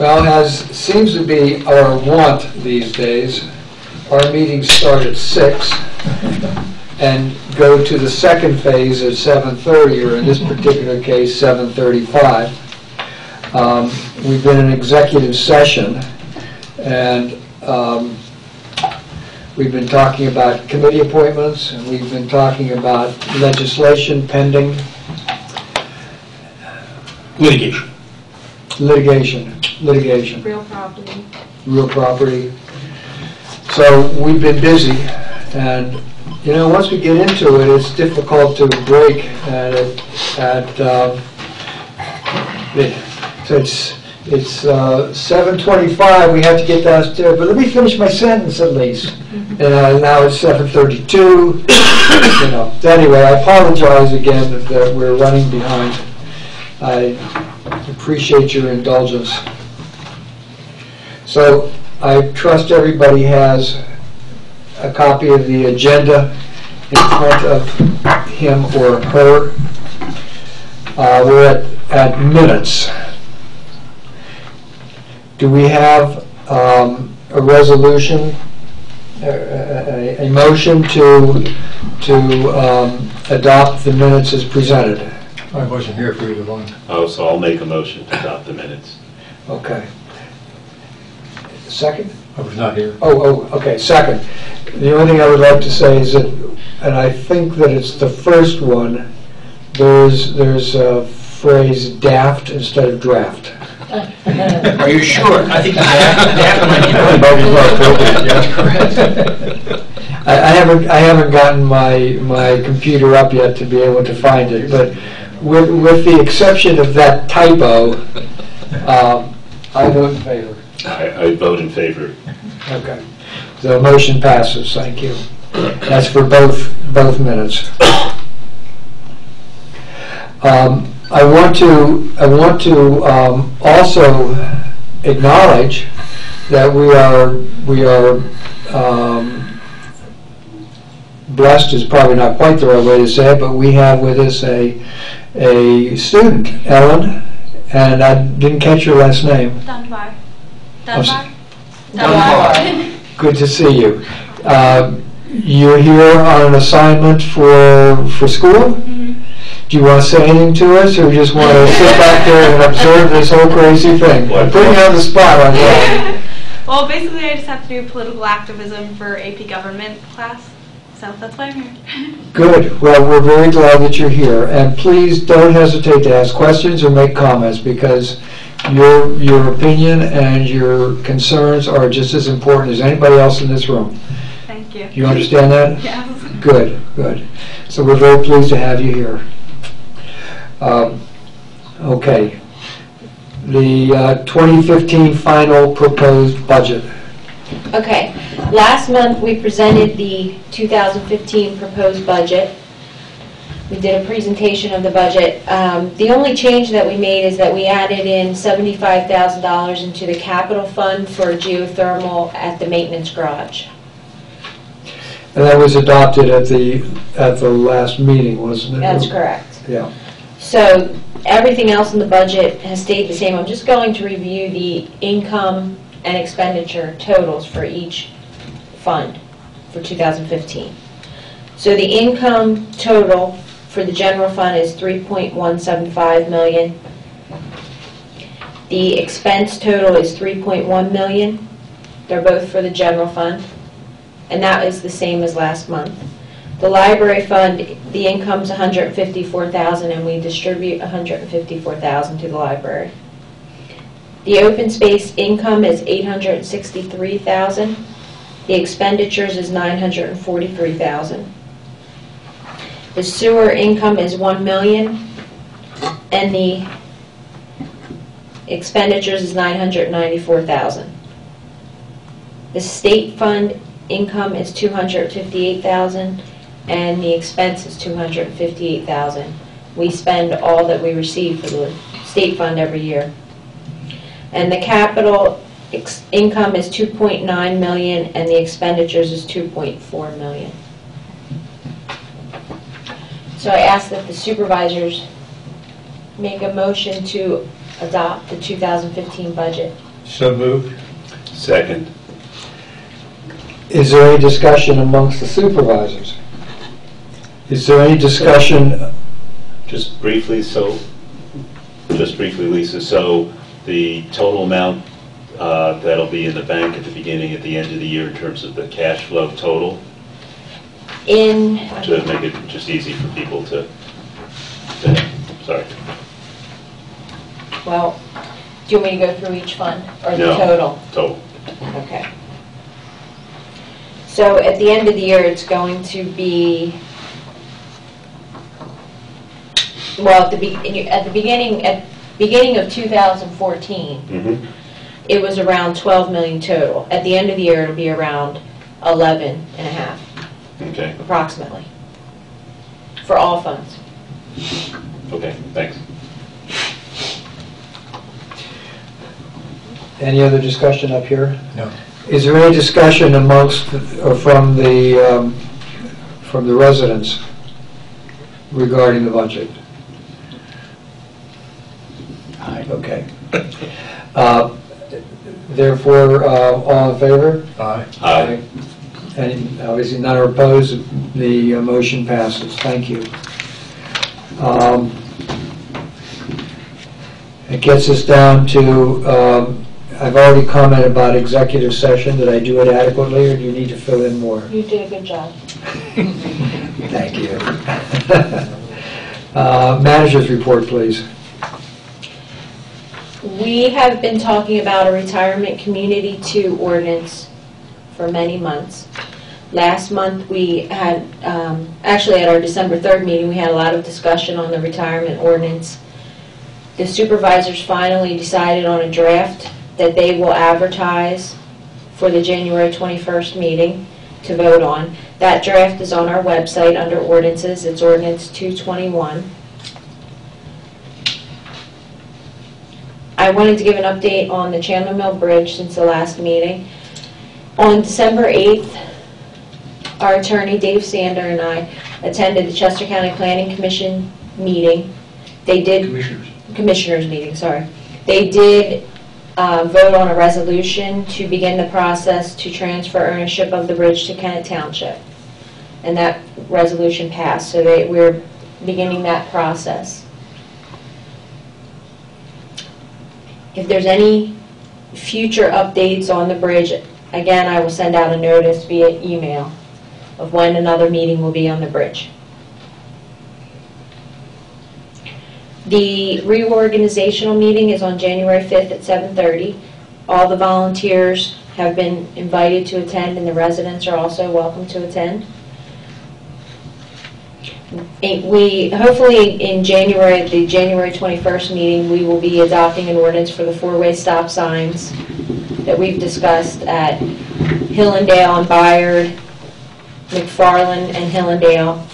Well, as seems to be our want these days, our meetings start at 6 and go to the second phase at 7:30, or in this particular case, 7:35. We've been in executive session, and we've been talking about committee appointments, and we've been talking about legislation pending. Litigation. Real property. So we've been busy, and you know, once we get into it, it's difficult to break so it's 7:25. We have to get downstairs, but let me finish my sentence at least. And now it's 7:32. You know. Anyway, I apologize again that we're running behind. I appreciate your indulgence. So I trust everybody has a copy of the agenda in front of him or her. We're at minutes. Do we have a resolution, a motion to adopt the minutes as presented? I wasn't here for either one. Oh, so I'll make a motion to adopt the minutes. Okay. Second? I was not here. Oh, okay, second. The only thing I would like to say is that, and I think that it's the first one, there's a phrase daft instead of draft. Are you sure? I think I haven't gotten my computer up yet to be able to find it, but with the exception of that typo, I vote in favor. I vote in favor. Okay. The motion passes. Thank you. That's for both minutes. I want to also acknowledge that we are blessed is probably not quite the right way to say it, but we have with us a student, Ellen, and I didn't catch your last name. Dunbar. Good to see you. You're here on an assignment for school? Mm-hmm. Do you want to say anything to us, or you just want to sit back there and observe this whole crazy thing? I'm putting you on the spot on that. Well, basically I just have to do political activism for AP government class, so that's why I'm here. Good. Well, we're very glad that you're here, and please don't hesitate to ask questions or make comments, because your opinion and your concerns are just as important as anybody else in this room. Thank you. You understand that? Yes. Good. So we're very pleased to have you here. Okay. The 2015 final proposed budget. Okay. Last month we presented the 2015 proposed budget. We did a presentation of the budget. The only change that we made is that we added in $75,000 into the capital fund for geothermal at the maintenance garage. And that was adopted at the last meeting, wasn't it? That's correct. Yeah. So everything else in the budget has stayed the same. I'm just going to review the income and expenditure totals for each fund for 2015. So the income total for the general fund is $3.175 million. The expense total is $3.1 million. They're both for the general fund, and that is the same as last month. The library fund, the income is $154,000, and we distribute $154,000 to the library. The open space income is $863,000. The expenditures is $943,000. The sewer income is $1 million, and the expenditures is $994,000. The state fund income is $258,000, and the expense is $258,000. We spend all that we receive for the state fund every year. And the capital income is $2.9 million, and the expenditures is $2.4 million. So I ask that the supervisors make a motion to adopt the 2015 budget. So moved. Second. Is there any discussion amongst the supervisors? Is there any discussion? Just briefly, Lisa, so the total amount that'll be in the bank at the beginning, at the end of the year in terms of the cash flow total, to make it just easy for people to sorry. Well, do you want me to go through each fund, or the No. total? Total. Okay. So at the end of the year, it's going to be, well, at the beginning of 2014, Mm-hmm. it was around 12 million total. At the end of the year, it'll be around 11 and a half, Okay. approximately, for all funds. Okay, thanks. Any other discussion up here? No. Is there any discussion amongst, or from the residents regarding the budget? Okay. Therefore, all in favor? Aye. Aye. And obviously none are opposed, the motion passes. Thank you. It gets us down to, I've already commented about executive session. Did I do it adequately, or do you need to fill in more? You did a good job. Thank you. Manager's report, please. We have been talking about a retirement community 2 ordinance for many months. Last month we had, actually at our December 3rd meeting, we had a lot of discussion on the retirement ordinance. The supervisors finally decided on a draft that they will advertise for the January 21st meeting to vote on. That draft is on our website under ordinances. It's ordinance 221. I wanted to give an update on the Chandler Mill Bridge since the last meeting. On December 8th, our attorney Dave Sander and I attended the Chester County Planning Commission meeting. They did Commissioners meeting, sorry. They did vote on a resolution to begin the process to transfer ownership of the bridge to Kennett Township. And that resolution passed, so we're beginning that process. If there's any future updates on the bridge, again, I will send out a notice via email of when another meeting will be on the bridge. The reorganizational meeting is on January 5th at 7:30. All the volunteers have been invited to attend, and the residents are also welcome to attend. We hopefully in January, at the January 21st meeting, we will be adopting an ordinance for the 4-way stop signs that we've discussed at Hillendale and Byard, McFarland and Hillendale.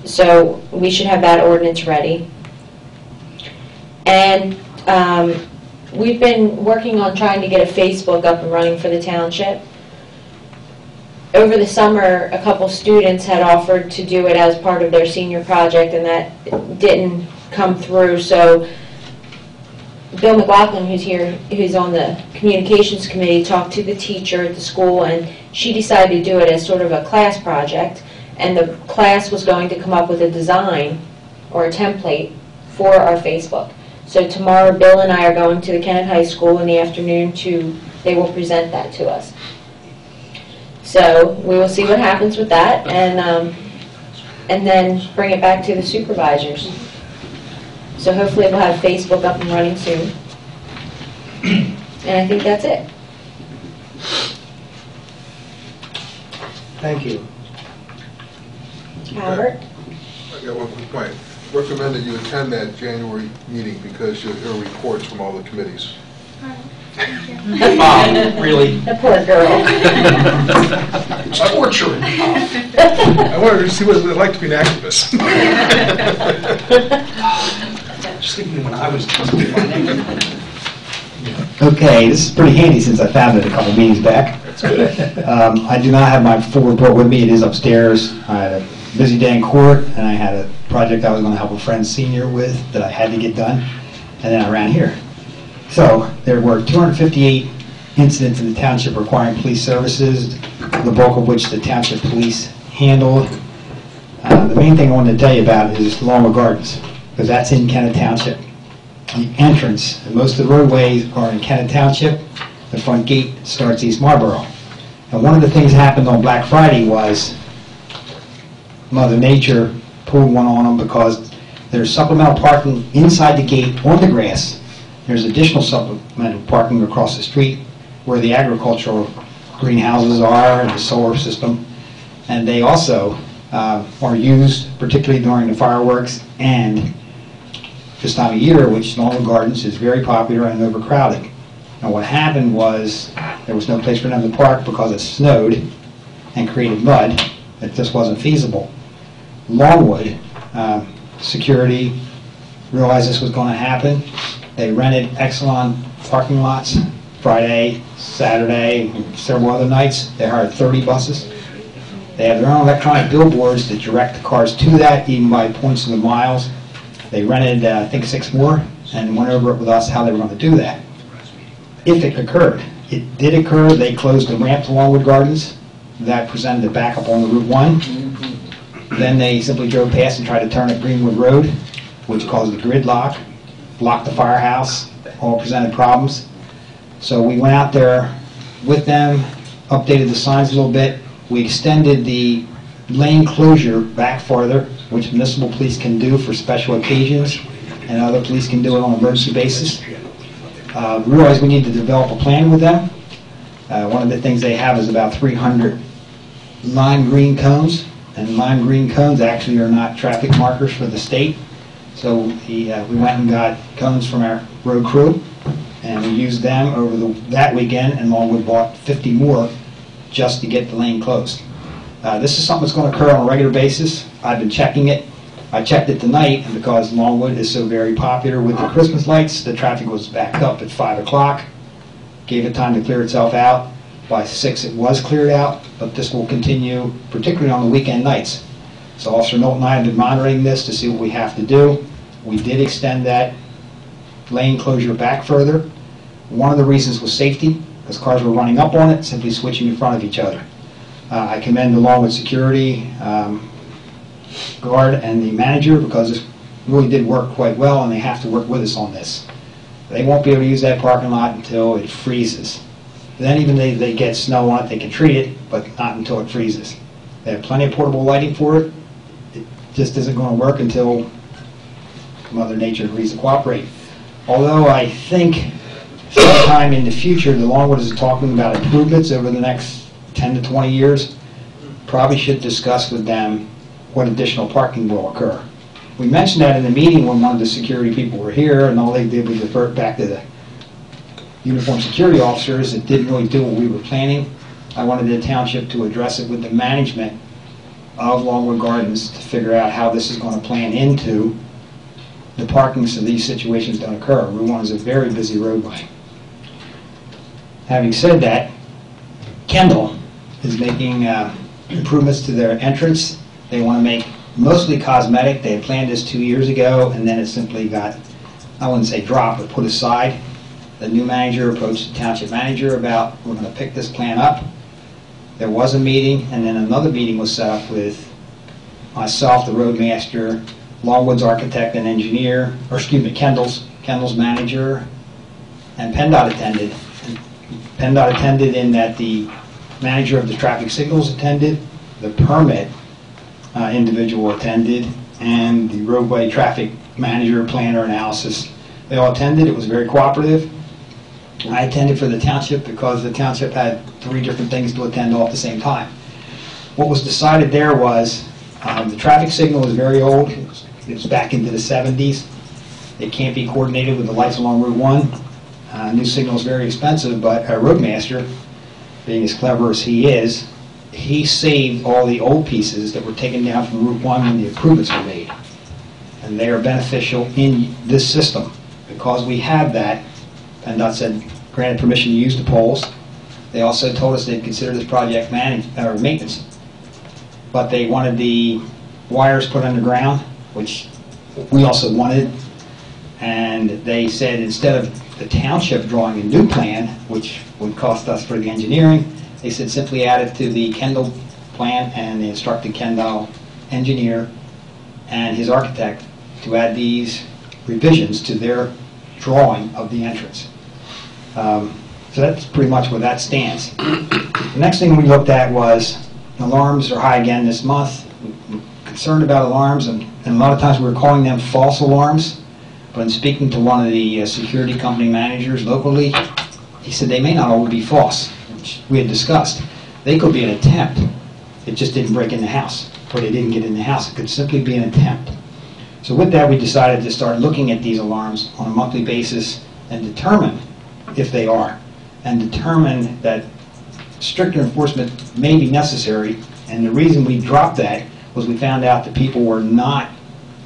So we should have that ordinance ready. And we've been working on trying to get a Facebook up and running for the township. Over the summer, a couple students had offered to do it as part of their senior project, and that didn't come through. So Bill McLaughlin, who's here, who's on the communications committee, talked to the teacher at the school, and she decided to do it as sort of a class project. And the class was going to come up with a design or a template for our Facebook. So tomorrow, Bill and I are going to the Kennett High School in the afternoon they will present that to us. So we will see what happens with that, and then bring it back to the supervisors. So hopefully we'll have Facebook up and running soon. And I think that's it. Thank you. Albert? I got one quick point. Recommend that you attend that January meeting because you'll hear reports from all the committees. Really? The poor girl. It's torture. I wanted to see what it was like to be an activist. Just thinking when I was Okay, this is pretty handy since I found it a couple meetings back. That's good. I do not have my full report with me. It is upstairs. I had a busy day in court, and I had a project I was going to help a friend senior with that I had to get done, and then I ran here. So there were 258 incidents in the township requiring police services, the bulk of which the township police handled. The main thing I wanted to tell you about is Longwood Gardens, because that's in Kennett Township. The entrance, and most of the roadways are in Kennett Township. The front gate starts East Marlboro. And one of the things that happened on Black Friday was Mother Nature pulled one on them because there's supplemental parking inside the gate on the grass. There's additional supplemental parking across the street where the agricultural greenhouses are and the solar system. And they also are used particularly during the fireworks and this time of year, which Longwood Gardens is very popular and overcrowded. And what happened was there was no place for them to park because it snowed and created mud. It just wasn't feasible. Longwood security realized this was going to happen. They rented Exelon parking lots Friday, Saturday, and several other nights. They hired 30 buses. They have their own electronic billboards that direct the cars to that, even by points of the miles. They rented, I think, 6 more and went over it with us how they were going to do that. If it occurred. It did occur. They closed the ramp to Longwood Gardens. That presented a backup on the Route 1. Then they simply drove past and tried to turn at Greenwood Road, which caused a gridlock, blocked the firehouse, all presented problems. So we went out there with them, updated the signs a little bit. We extended the lane closure back farther, which municipal police can do for special occasions, and other police can do it on an emergency basis. We realized we need to develop a plan with them. One of the things they have is about 300 lime green cones, and lime green cones actually are not traffic markers for the state. So we went and got cones from our road crew, and we used them over that weekend, and Longwood bought 50 more just to get the lane closed. This is something that's going to occur on a regular basis. I've been checking it. I checked it tonight, and because Longwood is so very popular with the Christmas lights, the traffic was backed up at 5 o'clock. Gave it time to clear itself out. By 6 it was cleared out, but this will continue, particularly on the weekend nights. So Officer Knowlton and I have been monitoring this to see what we have to do. We did extend that lane closure back further. One of the reasons was safety, because cars were running up on it, simply switching in front of each other. I commend the Longwood security guard and the manager because this really did work quite well, and they have to work with us on this. They won't be able to use that parking lot until it freezes. Then even if they get snow on it, they can treat it, but not until it freezes. They have plenty of portable lighting for it. It just isn't going to work until Mother Nature agrees to cooperate. Although I think sometime in the future, the Longwood is talking about improvements over the next 10 to 20 years. Probably should discuss with them what additional parking will occur. We mentioned that in the meeting when one of the security people were here, and all they did was revert back to the uniformed security officers. It didn't really do what we were planning. I wanted the township to address it with the management of Longwood Gardens to figure out how this is going to plan into the parking so these situations don't occur. Route 1 is a very busy roadway. Having said that, Kendall is making improvements to their entrance. They want to make mostly cosmetic. They had planned this 2 years ago, and then it simply got, I wouldn't say dropped, but put aside. The new manager approached the township manager about, we're going to pick this plan up. There was a meeting, and then another meeting was set up with myself, the roadmaster, Longwood's architect and engineer, or excuse me, Kendall's manager, and PennDOT attended. And PennDOT attended in that the manager of the traffic signals attended, the permit individual attended, and the roadway traffic manager, planner, analysis. They all attended. It was very cooperative. I attended for the township because the township had 3 different things to attend all at the same time. What was decided there was the traffic signal is very old. It was back into the 70s. It can't be coordinated with the lights along Route 1. New signal is very expensive, but our roadmaster, being as clever as he is, he saved all the old pieces that were taken down from Route 1 when the improvements were made. And they are beneficial in this system. Because we have that, PennDOT said, granted permission to use the poles. They also told us they'd consider this project maintenance. But they wanted the wires put underground, which we also wanted. And they said instead of the township drawing a new plan, which would cost us for the engineering, they said simply add it to the Kendall plan, and they instructed Kendall engineer and his architect to add these revisions to their drawing of the entrance. So that's pretty much where that stands. The next thing we looked at was alarms are high again this month. We're concerned about alarms, and a lot of times we were calling them false alarms. But in speaking to one of the security company managers locally, he said they may not all be false, which we had discussed. They could be an attempt. It just didn't break in the house, or they didn't get in the house. It could simply be an attempt. So with that, we decided to start looking at these alarms on a monthly basis and determine if they are, and determine that stricter enforcement may be necessary. And the reason we dropped that was we found out that people were not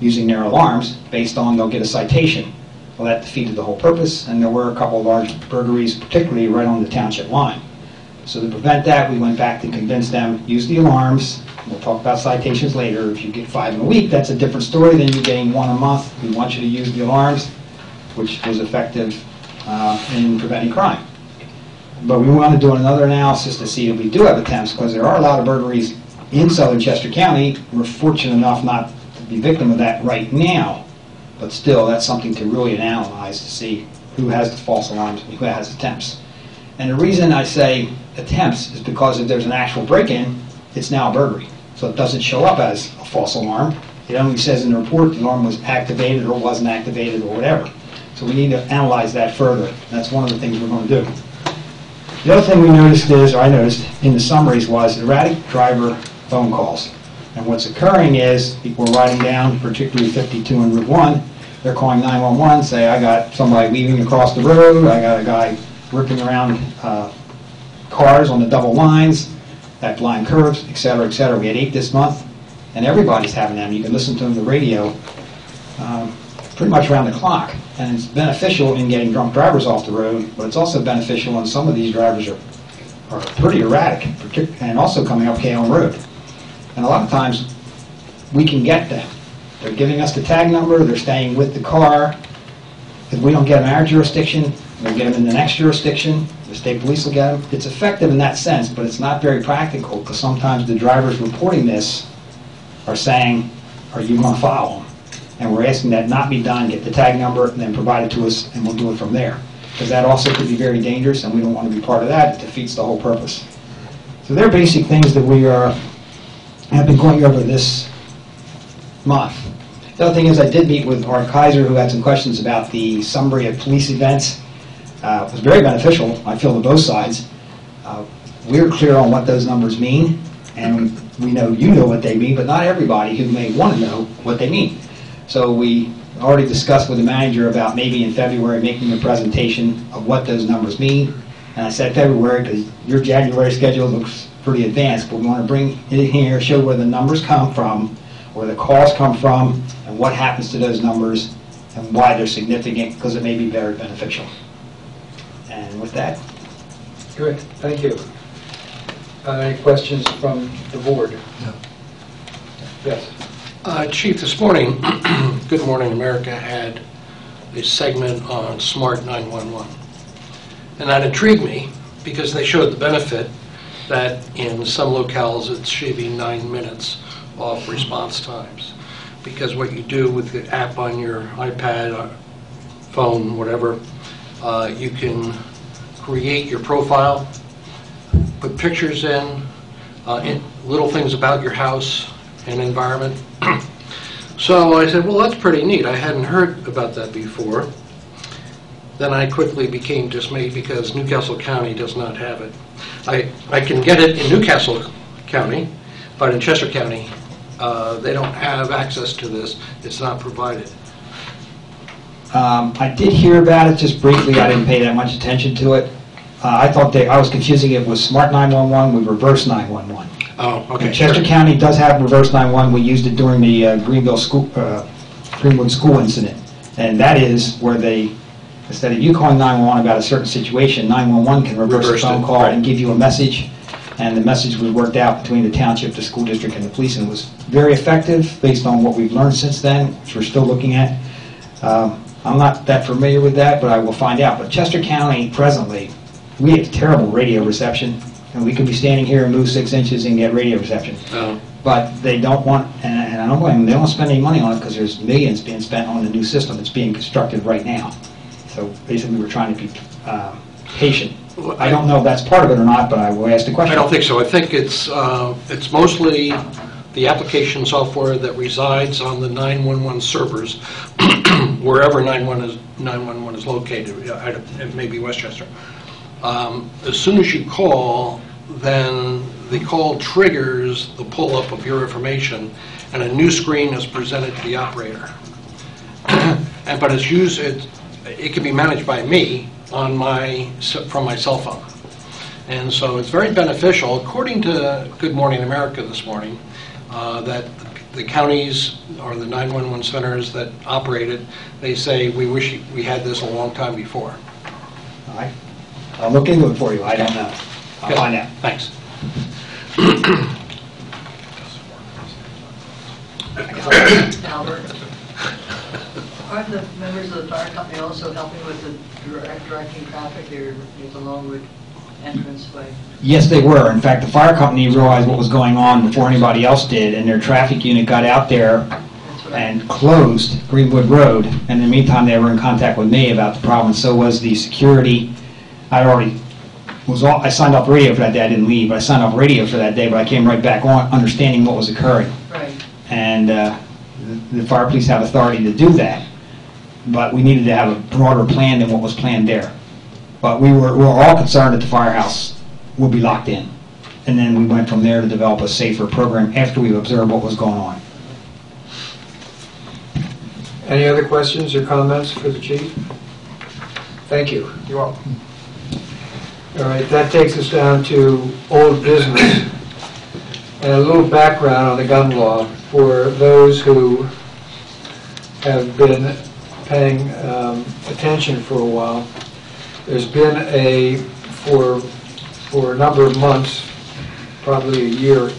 using their alarms based on they'll get a citation. Well, that defeated the whole purpose, and there were a couple of large burglaries, particularly right on the township line. So to prevent that, we went back to convince them, use the alarms. We'll talk about citations later. If you get 5 in a week, that's a different story than you getting 1 a month. We want you to use the alarms, which was effective in preventing crime. But we want to do another analysis to see if we do have attempts, because there are a lot of burglaries in southern Chester County. We're fortunate enough not to be victim of that right now, but still, that's something to really analyze to see who has the false alarms and who has attempts. And the reason I say attempts is because if there's an actual break-in, it's now a burglary. So it doesn't show up as a false alarm. It only says in the report the alarm was activated or wasn't activated or whatever. So we need to analyze that further. That's one of the things we're going to do. The other thing we noticed is, or I noticed in the summaries, was erratic driver phone calls. And what's occurring is people are riding down, particularly 52 and Route 1, they're calling 911, say, I got somebody weaving across the road, I got a guy ripping around cars on the double lines, at blind curves, et cetera, et cetera. We had 8 this month, and everybody's having them. You can listen to them on the radio pretty much around the clock. And it's beneficial in getting drunk drivers off the road, but it's also beneficial when some of these drivers are pretty erratic, and also coming up KM Road. And a lot of times, we can get them. They're giving us the tag number, they're staying with the car. If we don't get them in our jurisdiction, we'll get them in the next jurisdiction. The state police will get them. It's effective in that sense, but it's not very practical, because sometimes the drivers reporting this are saying, are you going to follow them? And we're asking that not be done, get the tag number, and then provide it to us, and we'll do it from there. Because that also could be very dangerous, and we don't want to be part of that. It defeats the whole purpose. So they're basic things that we have been going over this month. The other thing is I did meet with Art Kaiser, who had some questions about the summary of police events. It was very beneficial, I feel, to both sides. We're clear on what those numbers mean, and we know you know what they mean, but not everybody who may want to know what they mean. So we already discussed with the manager about maybe in February making a presentation of what those numbers mean. And I said February because your January schedule looks pretty advanced, but we want to bring it in here, show where the numbers come from, where the calls come from, and what happens to those numbers, and why they're significant, because it may be very beneficial. And with that, Good, thank you. Any questions from the board? No. Yes. Chief, this morning, Good Morning America had a segment on Smart 911. And that intrigued me because they showed the benefit that in some locales it's shaving 9 minutes off response times. Because what you do with the app on your iPad, or phone, whatever, you can create your profile, put pictures in little things about your house and environment. So I said, well, that's pretty neat. I hadn't heard about that before. Then I quickly became dismayed because Newcastle County does not have it. I can get it in Newcastle County, but in Chester County, they don't have access to this. It's not provided. I did hear about it just briefly. I didn't pay that much attention to it. I thought I was confusing it with Smart 911 with Reverse 911. Oh, okay. And Chester County does have Reverse 911. We used it during the Greenwood School incident. And that is where they, instead of you calling 911 about a certain situation, 911 can reverse a phone call and give you a message. And the message was worked out between the township, the school district, and the police, and it was very effective based on what we've learned since then, which we're still looking at. I'm not that familiar with that, but I will find out. But Chester County presently, we have terrible radio reception, and we could be standing here and move 6 inches and get radio reception. Oh. But they don't want, and I don't blame them, they don't spend any money on it because there's millions being spent on the new system that's being constructed right now. So basically we're trying to be patient. I don't know if that's part of it or not, but I will ask the question. I don't think so. I think it's mostly the application software that resides on the 911 servers, wherever 911 is located. It may be Westchester. As soon as you call, then the call triggers the pull-up of your information, and a new screen is presented to the operator. But it's used. It can be managed by me from my cell phone, and so it's very beneficial. According to Good Morning America this morning, that the counties or the 911 centers that operate it, they say we wish we had this a long time before. All right. I'll look into it for you. I don't know. I'll find out. Thanks. Albert, are the members of the fire company also helping with the directing traffic there at the Longwood entranceway? Yes, they were. In fact, the fire company realized what was going on before anybody else did, and their traffic unit got out there and closed Greenwood Road. And in the meantime, they were in contact with me about the problem. So was the security. I signed off radio for that day. I didn't leave, but I signed off radio for that day, but I came right back on understanding what was occurring. Right. And the fire police have authority to do that, but we needed to have a broader plan than what was planned there. But we were all concerned that the firehouse would be locked in. And then we went from there to develop a safer program after we observed what was going on. Any other questions or comments for the chief? Thank you. You're welcome. All right, that takes us down to old business and a little background on the gun law for those who have been paying attention for a while. There's been for a number of months, probably a year,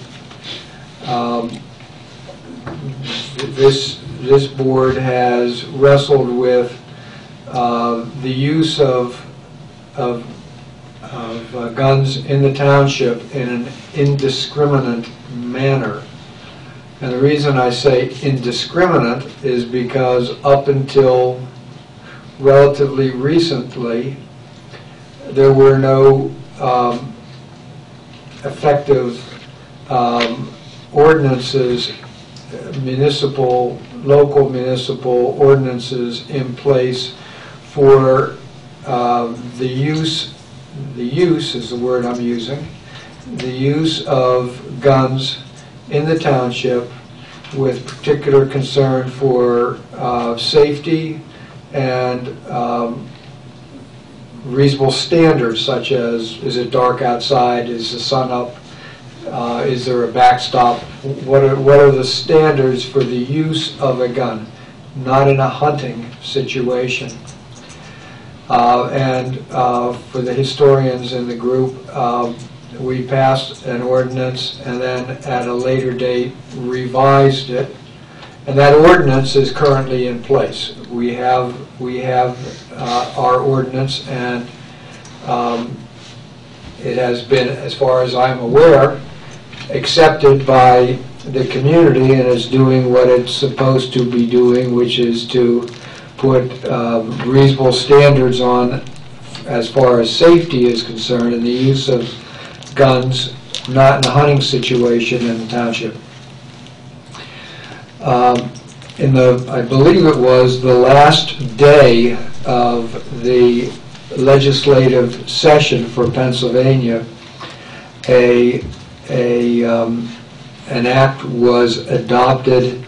this board has wrestled with the use of guns in the township in an indiscriminate manner. And the reason I say indiscriminate is because up until relatively recently, there were no effective ordinances, local municipal ordinances in place for the use is the word I'm using, the use of guns in the township with particular concern for safety and reasonable standards such as, is it dark outside, is the sun up, is there a backstop, what are the standards for the use of a gun, not in a hunting situation. And for the historians in the group, we passed an ordinance and then at a later date revised it. And that ordinance is currently in place. We have our ordinance, and it has been, as far as I'm aware, accepted by the community and is doing what it's supposed to be doing, which is to put reasonable standards on as far as safety is concerned and the use of guns not in a hunting situation in the township. I believe it was the last day of the legislative session for Pennsylvania, an act was adopted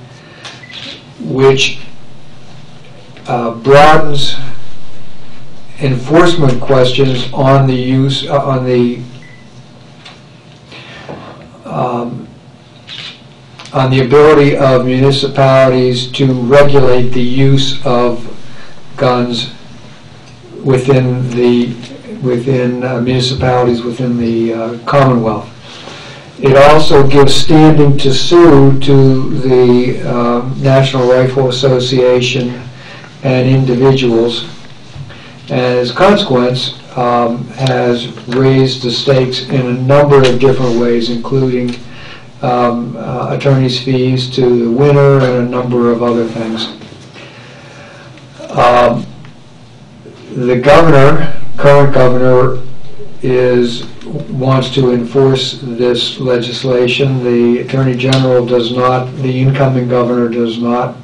which broadens enforcement questions on the use on the ability of municipalities to regulate the use of guns within municipalities within the Commonwealth. It also gives standing to sue to the National Rifle Association and individuals, and as a consequence has raised the stakes in a number of different ways, including attorney's fees to the winner and a number of other things. The governor, current governor, wants to enforce this legislation. The Attorney General does not, the incoming governor does not,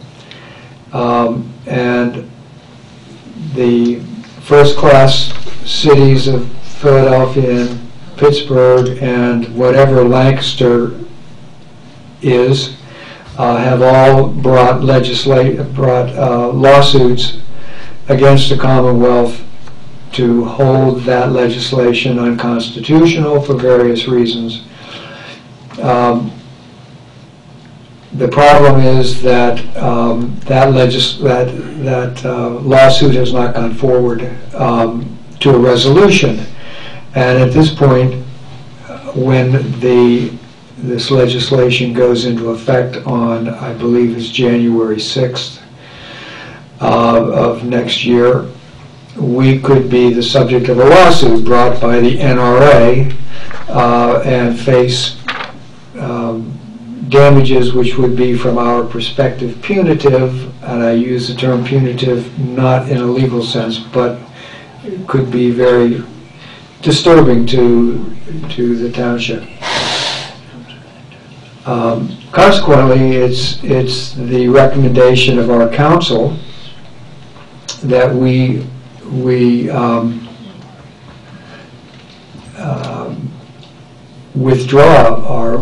and the first-class cities of Philadelphia and Pittsburgh and whatever Lancaster is have all brought lawsuits against the Commonwealth to hold that legislation unconstitutional for various reasons. The problem is that that lawsuit has not gone forward to a resolution, and at this point, when this legislation goes into effect on, I believe, is January 6th of next year, we could be the subject of a lawsuit brought by the NRA and face damages which would be, from our perspective, punitive, and I use the term punitive not in a legal sense, but it could be very disturbing to the township. Consequently, it's the recommendation of our council that we withdraw our,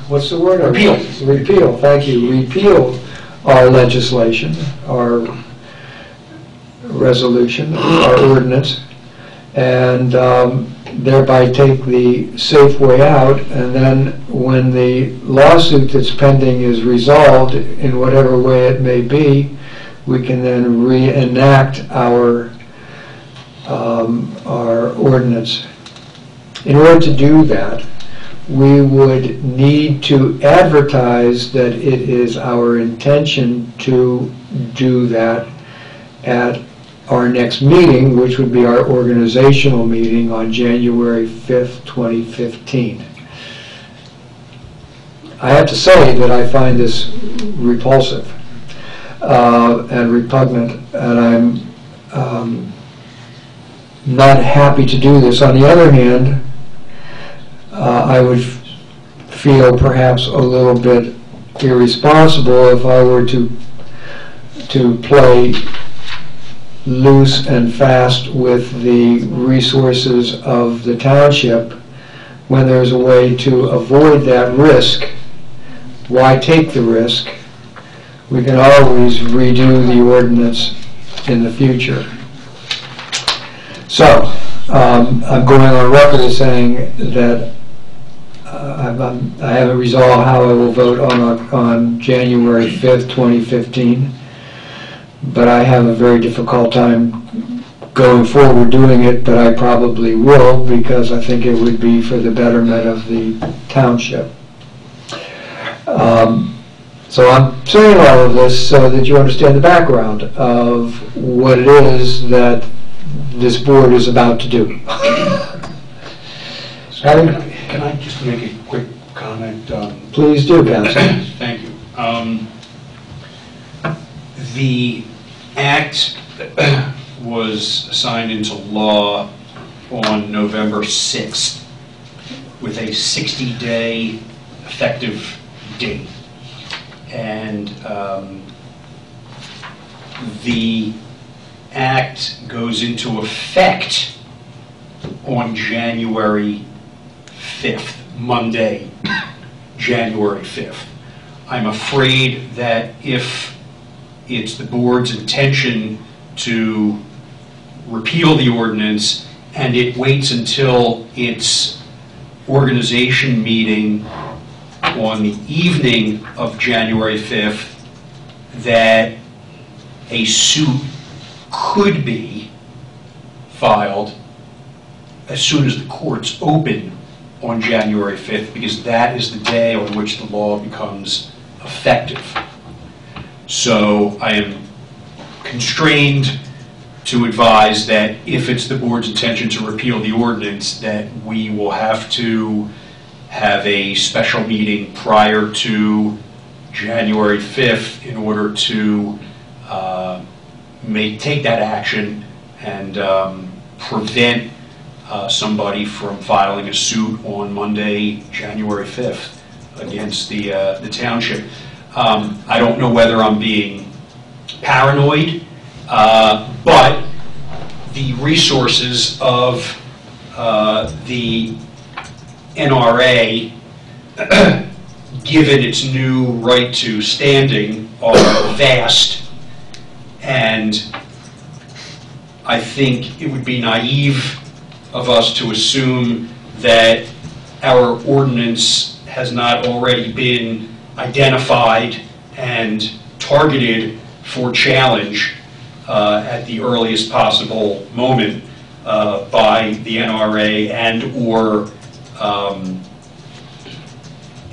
what's the word? Repeal. Repeal, thank you. Repeal our legislation, our resolution, our ordinance, and thereby take the safe way out, and then when the lawsuit that's pending is resolved in whatever way it may be, we can then reenact our ordinance. In order to do that, we would need to advertise that it is our intention to do that at our next meeting, which would be our organizational meeting on January 5th, 2015. I have to say that I find this repulsive and repugnant, and I'm not happy to do this. On the other hand, I would feel perhaps a little bit irresponsible if I were to play loose and fast with the resources of the township when there's a way to avoid that risk. Why take the risk? We can always redo the ordinance in the future. So, I'm going on record as saying that I haven't resolved how I will vote on January 5th, 2015, but I have a very difficult time going forward doing it, but I probably will, because I think it would be for the betterment of the township. So I'm saying all of this so that you understand the background of what it is that this board is about to do. Can I just make a quick comment? Please do, Councilman. Thank you. The act was signed into law on November 6th with a 60-day effective date. And the act goes into effect on January 5th, Monday, January 5th. I'm afraid that if it's the board's intention to repeal the ordinance and it waits until its organization meeting on the evening of January 5th, that a suit could be filed as soon as the courts open on January 5th, because that is the day on which the law becomes effective. So I am constrained to advise that if it's the board's intention to repeal the ordinance, that we will have to have a special meeting prior to January 5th in order to take that action and prevent somebody from filing a suit on Monday, January 5th against the township. I don't know whether I'm being paranoid, but the resources of the NRA, given its new right to standing, are vast, and I think it would be naive of us to assume that our ordinance has not already been identified and targeted for challenge at the earliest possible moment by the NRA and or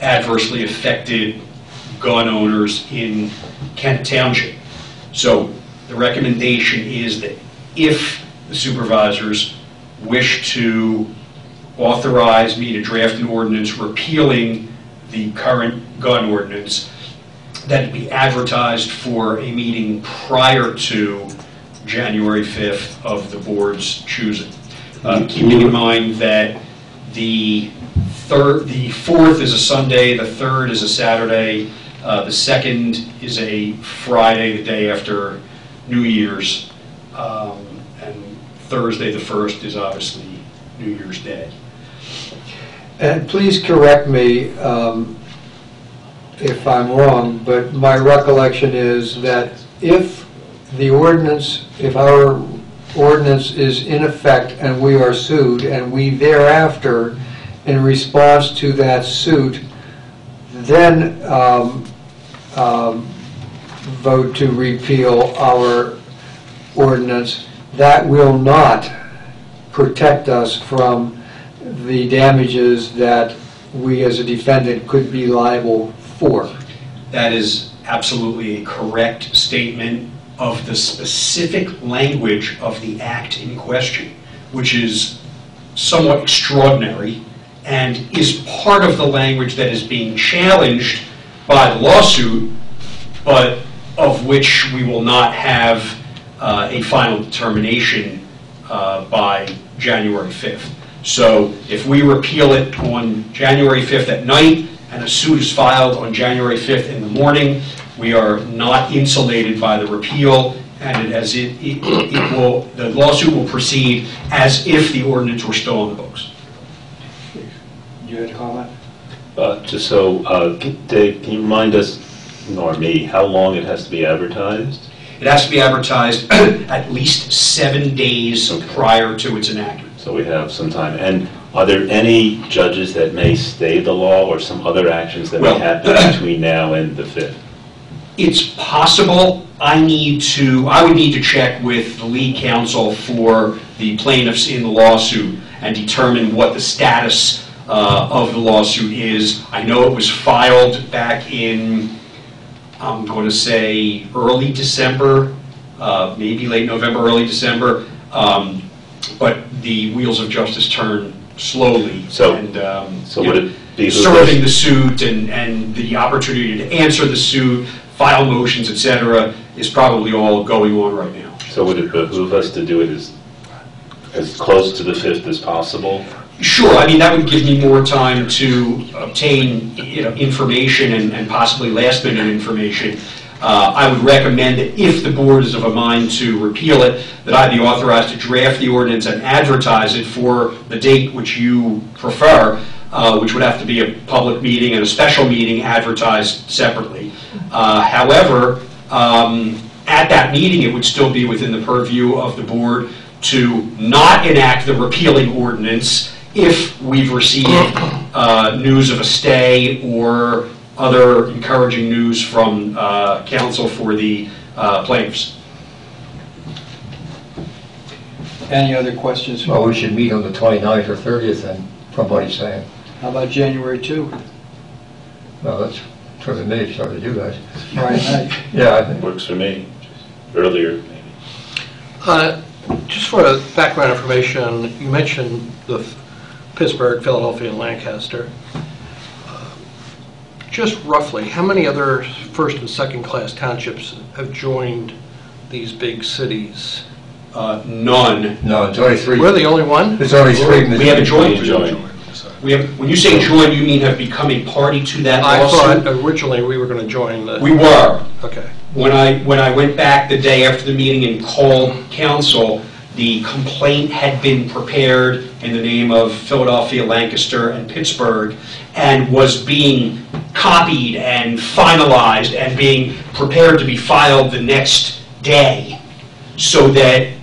adversely affected gun owners in Kennett Township. So the recommendation is that if the supervisors wish to authorize me to draft an ordinance repealing the current gun ordinance, that it be advertised for a meeting prior to January 5th of the board's choosing. Keeping in mind that the 4th is a Sunday, the 3rd is a Saturday, the 2nd is a Friday, the day after New Year's, and Thursday the 1st is obviously New Year's Day. And please correct me if I'm wrong, but my recollection is that if our ordinance is in effect and we are sued, and we thereafter, in response to that suit, then vote to repeal our ordinance, that will not protect us from the damages that we as a defendant could be liable for. That is absolutely a correct statement of the specific language of the act in question, which is somewhat extraordinary and is part of the language that is being challenged by the lawsuit, but of which we will not have a final determination by January 5th. So if we repeal it on January 5th at night and a suit is filed on January 5th in the morning, we are not insulated by the repeal, and the lawsuit will proceed as if the ordinance were still on the books. You had a comment? Just so, Dave, can you remind us, nor me, how long it has to be advertised? It has to be advertised at least 7 days prior to its enactment. So we have some time. And are there any judges that may stay the law or some other actions that may happen between now and the 5th? It's possible. I would need to check with the lead counsel for the plaintiffs in the lawsuit and determine what the status of the lawsuit is. I know it was filed back in, I'm going to say, early December, maybe late November, early December, but the wheels of justice turn slowly. So would it be serving the suit and the opportunity to answer the suit, file motions, etc., is probably all going on right now. So would it behoove us to do it as close to the 5th as possible? Sure. I mean, that would give me more time to obtain information and possibly last-minute information. I would recommend that if the board is of a mind to repeal it, that I be authorized to draft the ordinance and advertise it for the date which you prefer, which would have to be a public meeting and a special meeting advertised separately. However, at that meeting, it would still be within the purview of the board to not enact the repealing ordinance if we've received news of a stay or other encouraging news from counsel for the plaintiffs. Any other questions? Well, we should meet on the 29th or 30th then, from what he's saying. How about January 2? Well, that's So to me, so to you guys. Friday night. Yeah, I think. Works for me. Earlier, maybe. Just for a background information, you mentioned the Pittsburgh, Philadelphia, and Lancaster. Just roughly, how many other first and second class townships have joined these big cities? None. No, it's only three. We're the only one? There's only three. We haven't joined. Join. We have, when you say join, you mean have become a party to that I lawsuit? thought originally we were going to join the... We were. Okay. When I went back the day after the meeting and called council, the complaint had been prepared in the name of Philadelphia, Lancaster, and Pittsburgh, and was being copied and finalized and being prepared to be filed the next day. So that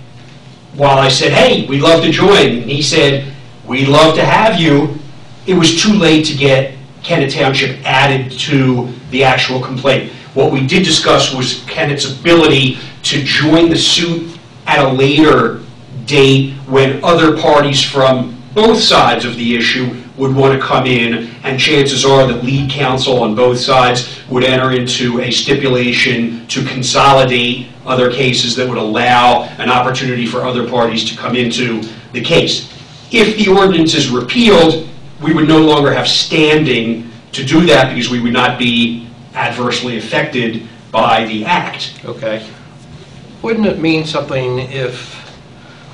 while I said, hey, we'd love to join, and he said, we'd love to have you, it was too late to get Kennett Township added to the actual complaint. What we did discuss was Kennett's ability to join the suit at a later date when other parties from both sides of the issue would want to come in, and chances are that lead counsel on both sides would enter into a stipulation to consolidate other cases that would allow an opportunity for other parties to come into the case. If the ordinance is repealed, we would no longer have standing to do that because we would not be adversely affected by the act. Okay. Wouldn't it mean something if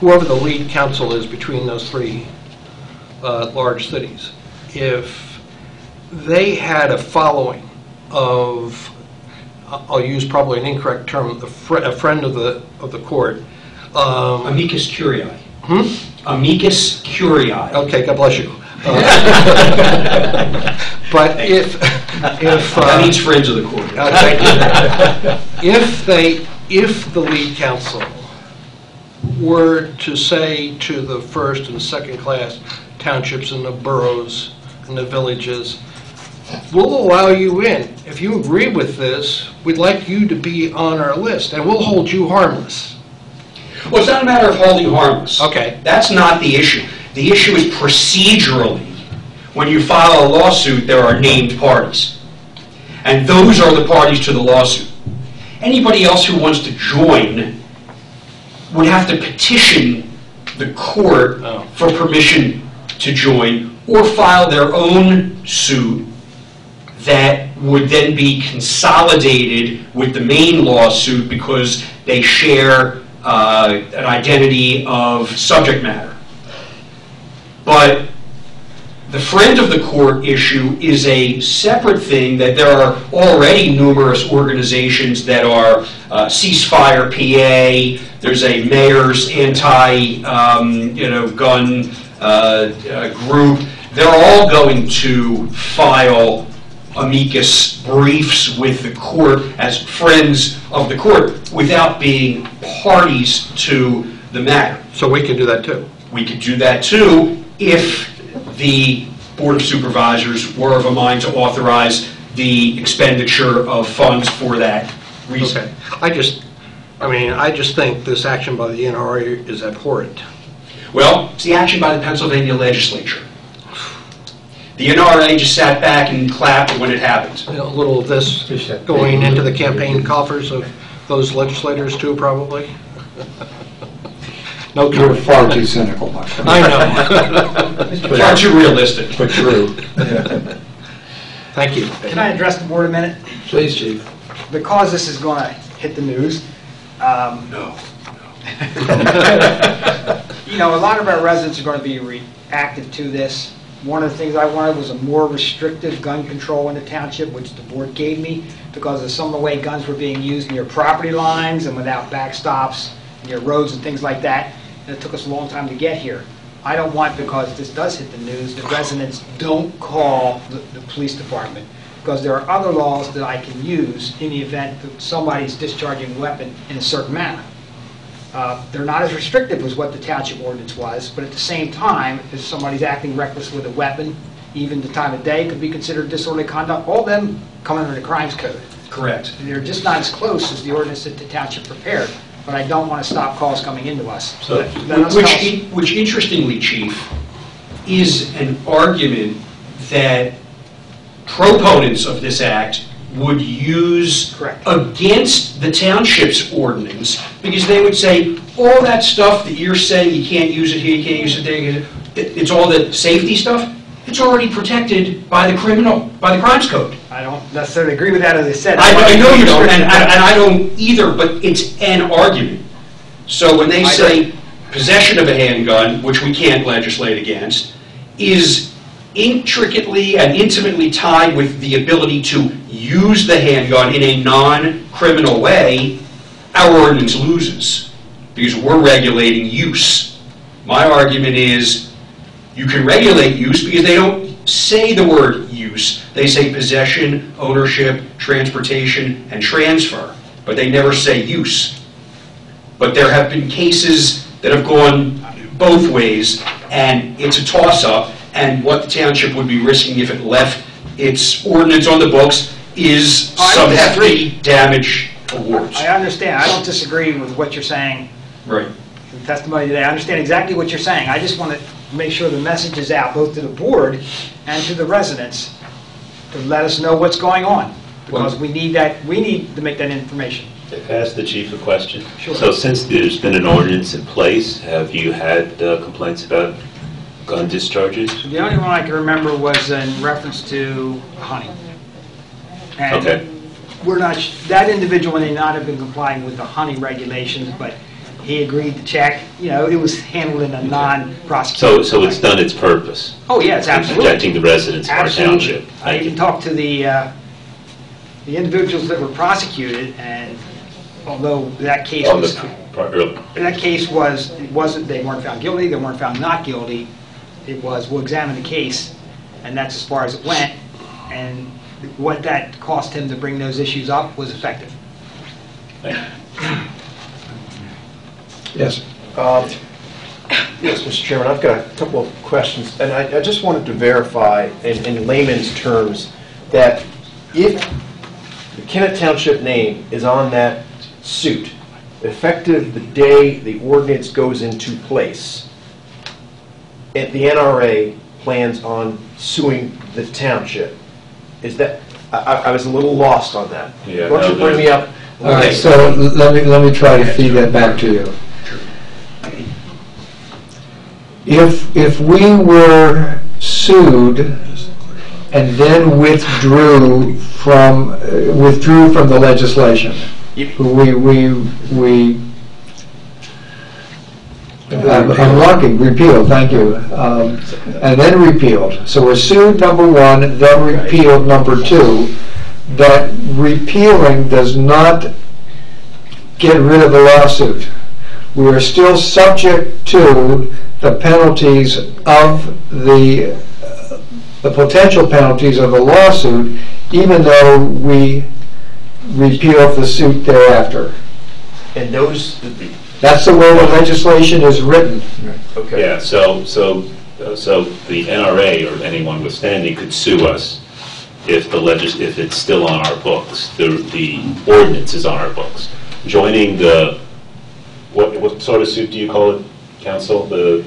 whoever the lead counsel is between those three large cities, if they had a following of, I'll use probably an incorrect term, a friend of the court. Amicus curiae. Amicus curiae. Okay, God bless you. But if that means friends of the court. If the lead counsel were to say to the first and second class townships and the boroughs and the villages, we'll allow you in. If you agree with this, we'd like you to be on our list, and we'll hold you harmless. Well, it's not a matter of holding harmless. Okay. That's not the issue. The issue is procedurally. When you file a lawsuit, there are named parties. And those are the parties to the lawsuit. Anybody else who wants to join would have to petition the court for permission to join, or file their own suit that would then be consolidated with the main lawsuit because they share an identity of subject matter. But the friend of the court issue is a separate thing, that there are already numerous organizations that are Ceasefire PA, there's a mayor's anti-gun group. They're all going to file amicus briefs with the court as friends of the court without being parties to the matter. So we can do that too? We could do that too if the Board of Supervisors were of a mind to authorize the expenditure of funds for that reason. Okay. I just think this action by the NRA is abhorrent. Well, it's the action by the Pennsylvania legislature. The NRA just sat back and clapped when it happened. A little of this going into the campaign coffers of those legislators too, probably. No, You're far too cynical, my friend. I know. Far too realistic. But true. Thank you. Can I address the board a minute? Please, Chief. Because this is going to hit the news. No. You know, a lot of our residents are going to be reactive to this. One of the things I wanted was a more restrictive gun control in the township, which the board gave me because of some of the way guns were being used near property lines and without backstops, near roads and things like that. And it took us a long time to get here. I don't want, because this does hit the news, that residents don't call the police department, because there are other laws that I can use in the event that somebody's discharging a weapon in a certain manner. They're not as restrictive as what the township ordinance was, but at the same time, if somebody's acting reckless with a weapon, even the time of day could be considered disorderly conduct. All of them come under the crimes code. Correct. They're just not as close as the ordinance that the township prepared, but I don't want to stop calls coming into us. So which interestingly, Chief, is an argument that proponents of this act would use Correct. against the township's ordinance, because they would say, all that stuff that you're saying you can't use it here, you can't use it there, it's all the safety stuff, it's already protected by the crimes code. I don't necessarily agree with that, as I said. I know you don't, and I don't either, but it's an argument. So when they say possession of a handgun, which we can't legislate against, is intricately and intimately tied with the ability to use the handgun in a non-criminal way, our ordinance loses, because we're regulating use. My argument is you can regulate use because they don't say the word use. They say possession, ownership, transportation, and transfer, but they never say use. But there have been cases that have gone both ways, and it's a toss-up, and what the township would be risking if it left its ordinance on the books is some hefty damage awards. I understand. I don't disagree with what you're saying. Right. The testimony today, I understand exactly what you're saying. I just want to make sure the message is out, both to the board and to the residents, to let us know what's going on, because we need to make that information. If I ask the chief a question. Sure. So since there's been an ordinance in place, have you had complaints about gun discharges? The only one I can remember was in reference to hunting. And Okay. we're not, that individual may not have been complying with the hunting regulations, but he agreed to check. You know, it was handled in a non-prosecutorial So it's done its purpose? Oh, yes, in absolutely. protecting the residents of our Absolutely. township? I Thank even you. talked to the individuals that were prosecuted, and although that case On was, they weren't found guilty, they weren't found not guilty, it was, we'll examine the case, and that's as far as it went, and what that cost him to bring those issues up was effective. Thank you. Yes. Yes, Mr. Chairman, I've got a couple of questions, and I just wanted to verify in layman's terms that if the Kennett Township name is on that suit, effective the day the ordinance goes into place, and the NRA plans on suing the township, is that, I was a little lost on that. Yeah, Why don't you bring me up? All right, so let me try to feed that back to you. If we were sued and then withdrew from the legislation, I'm walking, repealed, thank you, and then repealed. So we're sued, number one, then repealed, number two. That repealing does not get rid of the lawsuit. We are still subject to the penalties of the potential penalties of the lawsuit, even though we repeal the suit thereafter. And those... That's the way the legislation is written. Okay. Yeah, so the NRA or anyone withstanding could sue us if it's still on our books. The ordinance is on our books. Joining the what sort of suit do you call it, counsel? The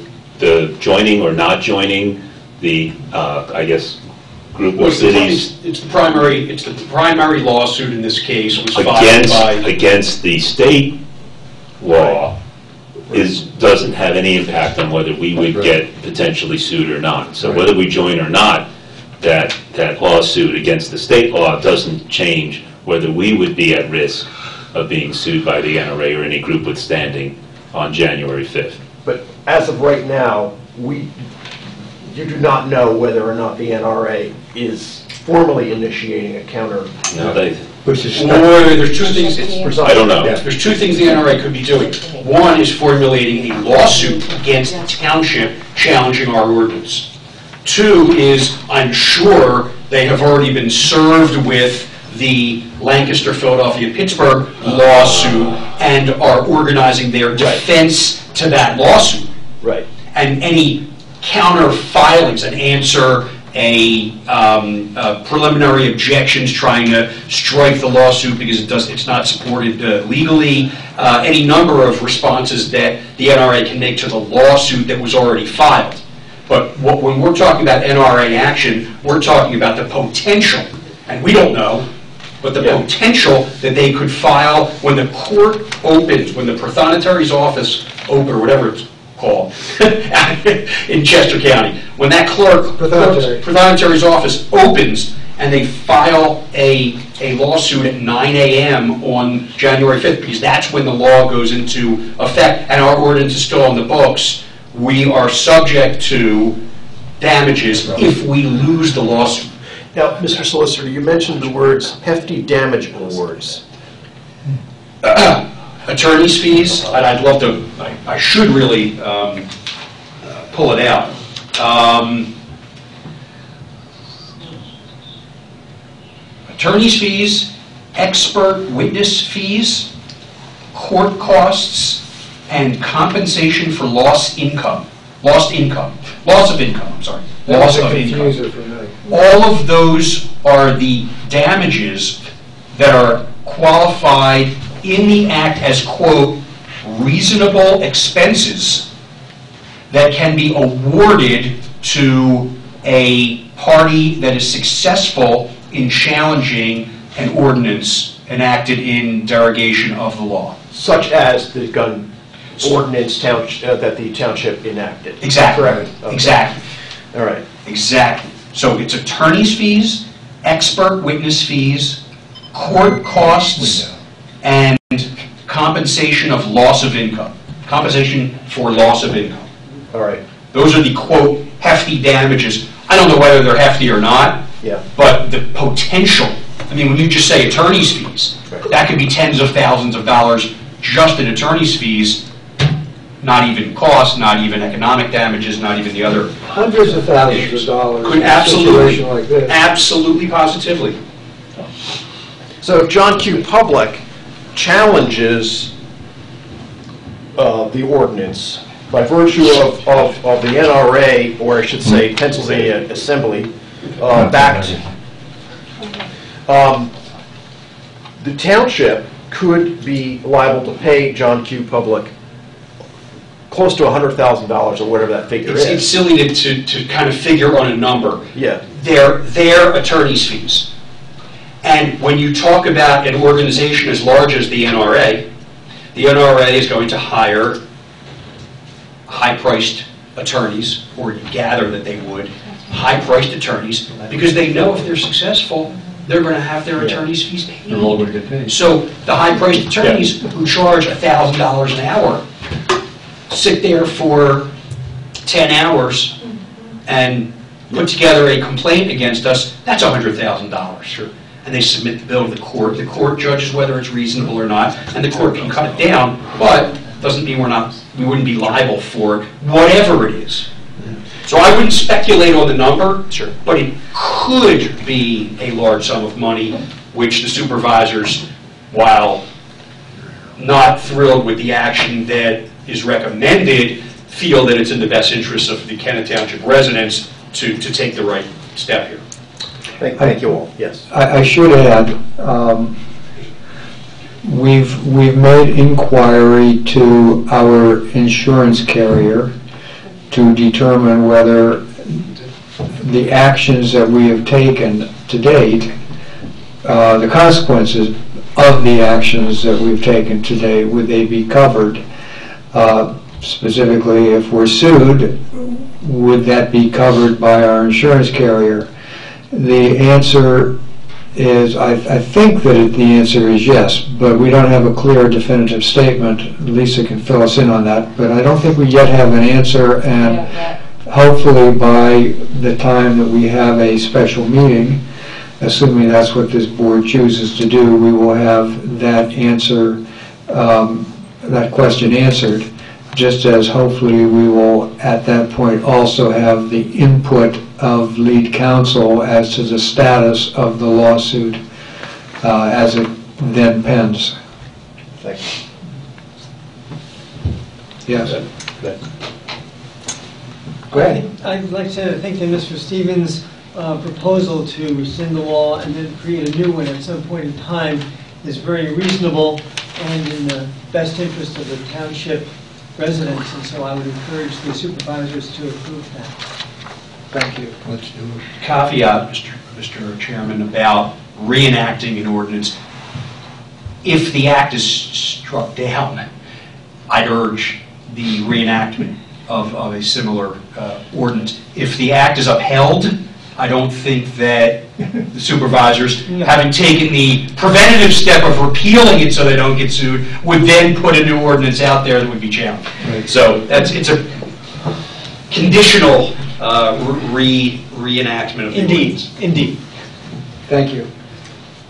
joining or not joining the I guess group of cities It's the primary lawsuit in this case was filed against the state law doesn't have any impact on whether we would get potentially sued or not. So whether we join or not, that lawsuit against the state law doesn't change whether we would be at risk of being sued by the NRA or any group withstanding on January 5th. But as of right now, you do not know whether or not the NRA is formally initiating a counter. No, there's two things. I don't know. There's two things the NRA could be doing. One is formulating a lawsuit against the township challenging our ordinance. Two is, I'm sure they have already been served with the Lancaster, Philadelphia, Pittsburgh lawsuit and are organizing their defense to that lawsuit. Right. And any counter filings and answer preliminary objections trying to strike the lawsuit because it's not supported legally, any number of responses that the NRA can make to the lawsuit that was already filed. But when we're talking about NRA action, we're talking about the potential, and we don't know, but the potential that they could file when the court opens, when the Prothonotari's office or whatever it's called, in Chester County, when that Prothonotari's office opens and they file a lawsuit at 9 a.m. on January 5th, because that's when the law goes into effect and our ordinance is still on the books, we are subject to damages if we lose the lawsuit. Now, Mr. Solicitor, you mentioned the words hefty damage awards. Attorney's fees, and I'd love to, I should really pull it out. Attorney's fees, expert witness fees, court costs, and compensation for lost of income, I'm sorry. Loss of income. All of those are the damages that are qualified in the Act as, quote, reasonable expenses that can be awarded to a party that is successful in challenging an ordinance enacted in derogation of the law. Such as the gun ordinance that the township enacted. Exactly. Correct. Okay. Exactly. All right. Exactly. So it's attorney's fees, expert witness fees, court costs, and compensation of loss of income. Compensation for loss of income. All right. Those are the, quote, hefty damages. I don't know whether they're hefty or not, but the potential, I mean, when you just say attorney's fees, that could be tens of thousands of dollars just in attorney's fees, not even costs, not even economic damages, not even the other. Hundreds of thousands of dollars. Could in a situation like this. Absolutely, positively. So John Q. Public challenges the ordinance by virtue of the NRA, or I should say Pennsylvania Assembly, backed. The township could be liable to pay John Q. Public close to $100,000 or whatever that figure is. It's silly to kind of figure on a number. Yeah. They're attorney's fees. And when you talk about an organization as large as the NRA is going to hire high-priced attorneys, or gather that they would, high-priced attorneys, because they know if they're successful, they're going to have their attorney's fees paid. They're all going to get paid. So the high-priced attorneys who charge $1,000 an hour sit there for 10 hours and put together a complaint against us, that's $100,000. Sure. And they submit the bill to the court. The court judges whether it's reasonable or not, and the court can cut it down, but doesn't mean we wouldn't be liable for whatever it is. So I wouldn't speculate on the number, but it could be a large sum of money, which the supervisors, while not thrilled with the action that is recommended, feel that it's in the best interest of the Kennett Township residents to take the right step here. Thank you all. Yes. I should add, we've made inquiry to our insurance carrier to determine whether the actions that we have taken to date, the consequences of the actions that we've taken to date, would they be covered? Specifically, if we're sued, would that be covered by our insurance carrier? The answer is, I think that the answer is yes, but we don't have a clear, definitive statement. Lisa can fill us in on that, but I don't think we yet have an answer, and hopefully by the time that we have a special meeting, assuming that's what this board chooses to do, we will have that answer, that question answered, just as hopefully we will at that point also have the input of lead counsel as to the status of the lawsuit as it then pens. Thank you. Yes. Go ahead. I'd like to think that Mr. Stevens' proposal to rescind the law and then create a new one at some point in time is very reasonable and in the best interest of the township residents, and so I would encourage the supervisors to approve that. Thank you. Let's do it. Caveat, Mr. Chairman, about reenacting an ordinance. If the act is struck down, I'd urge the reenactment of a similar ordinance. If the act is upheld, I don't think that the supervisors, having taken the preventative step of repealing it so they don't get sued, would then put a new ordinance out there that would be challenged. Right. So it's a conditional reenactment of the ordinance. Indeed. Thank you.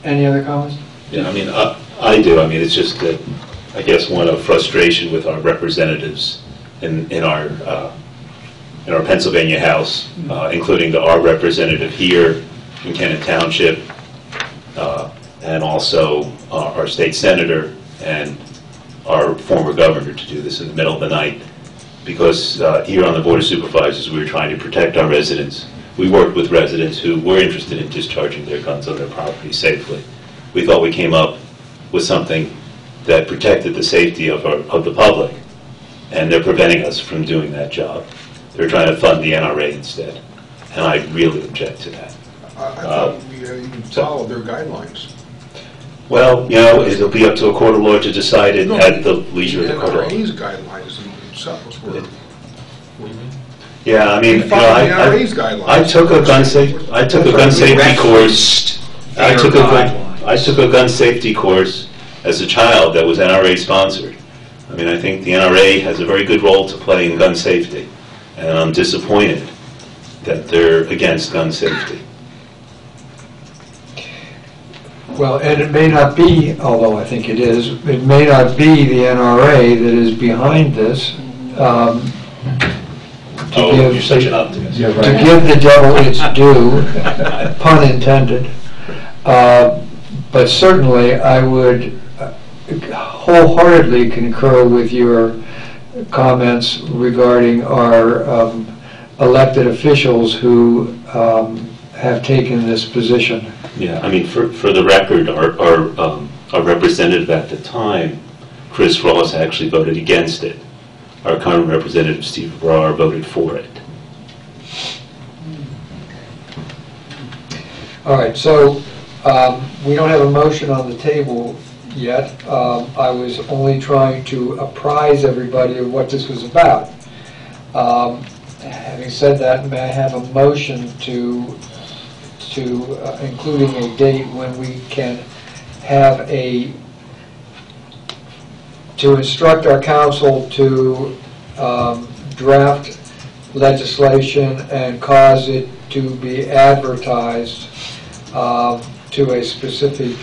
Any other comments? Yeah, I mean, I do. I mean, it's just that, I guess, one of frustration with our representatives in our Pennsylvania House, including our representative here in Kennett Township, and also our state senator and our former governor, to do this in the middle of the night. Because here on the Board of Supervisors, we were trying to protect our residents. We worked with residents who were interested in discharging their guns on their property safely. We thought we came up with something that protected the safety of the public, and they're preventing us from doing that job. They're trying to fund the NRA instead, and I really object to that. I thought we had even followed their guidelines. Well, you know, it'll be up to a court of law to decide it at the leisure of the court of law. NRA's guidelines themselves were... Yeah, I mean, We followed the NRA's guidelines. I took a gun safety course. I took a gun safety course as a child that was NRA sponsored. I mean, I think the NRA has a very good role to play in gun safety, and I'm disappointed that they're against gun safety. Well, and it may not be, although I think it is, it may not be the NRA that is behind this. You're such an optimist. To give the devil its due, pun intended. But certainly, I would wholeheartedly concur with your comments regarding our elected officials who have taken this position. Yeah, I mean, for the record, our representative at the time, Chris Ross, actually voted against it. Our current representative, Steve Brar, voted for it. All right, so we don't have a motion on the table yet. I was only trying to apprise everybody of what this was about. Having said that, may I have a motion to including a date when we can have to instruct our council to draft legislation and cause it to be advertised to a specific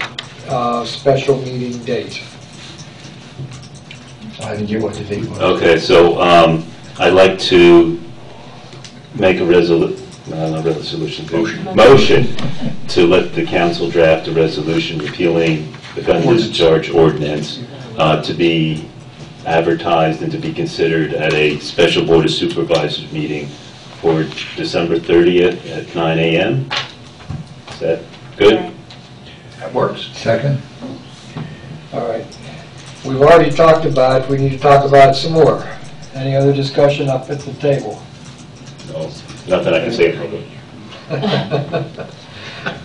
special meeting date. I didn't get what the date was. Okay, so I'd like to make a motion to let the council draft a resolution repealing the gun discharge ordinance to be advertised and to be considered at a special Board of Supervisors meeting for December 30th at 9 a.m. Is that good? That works. Second? All right. We've already talked about it. We need to talk about it some more. Any other discussion up at the table? No, nothing I can say for it.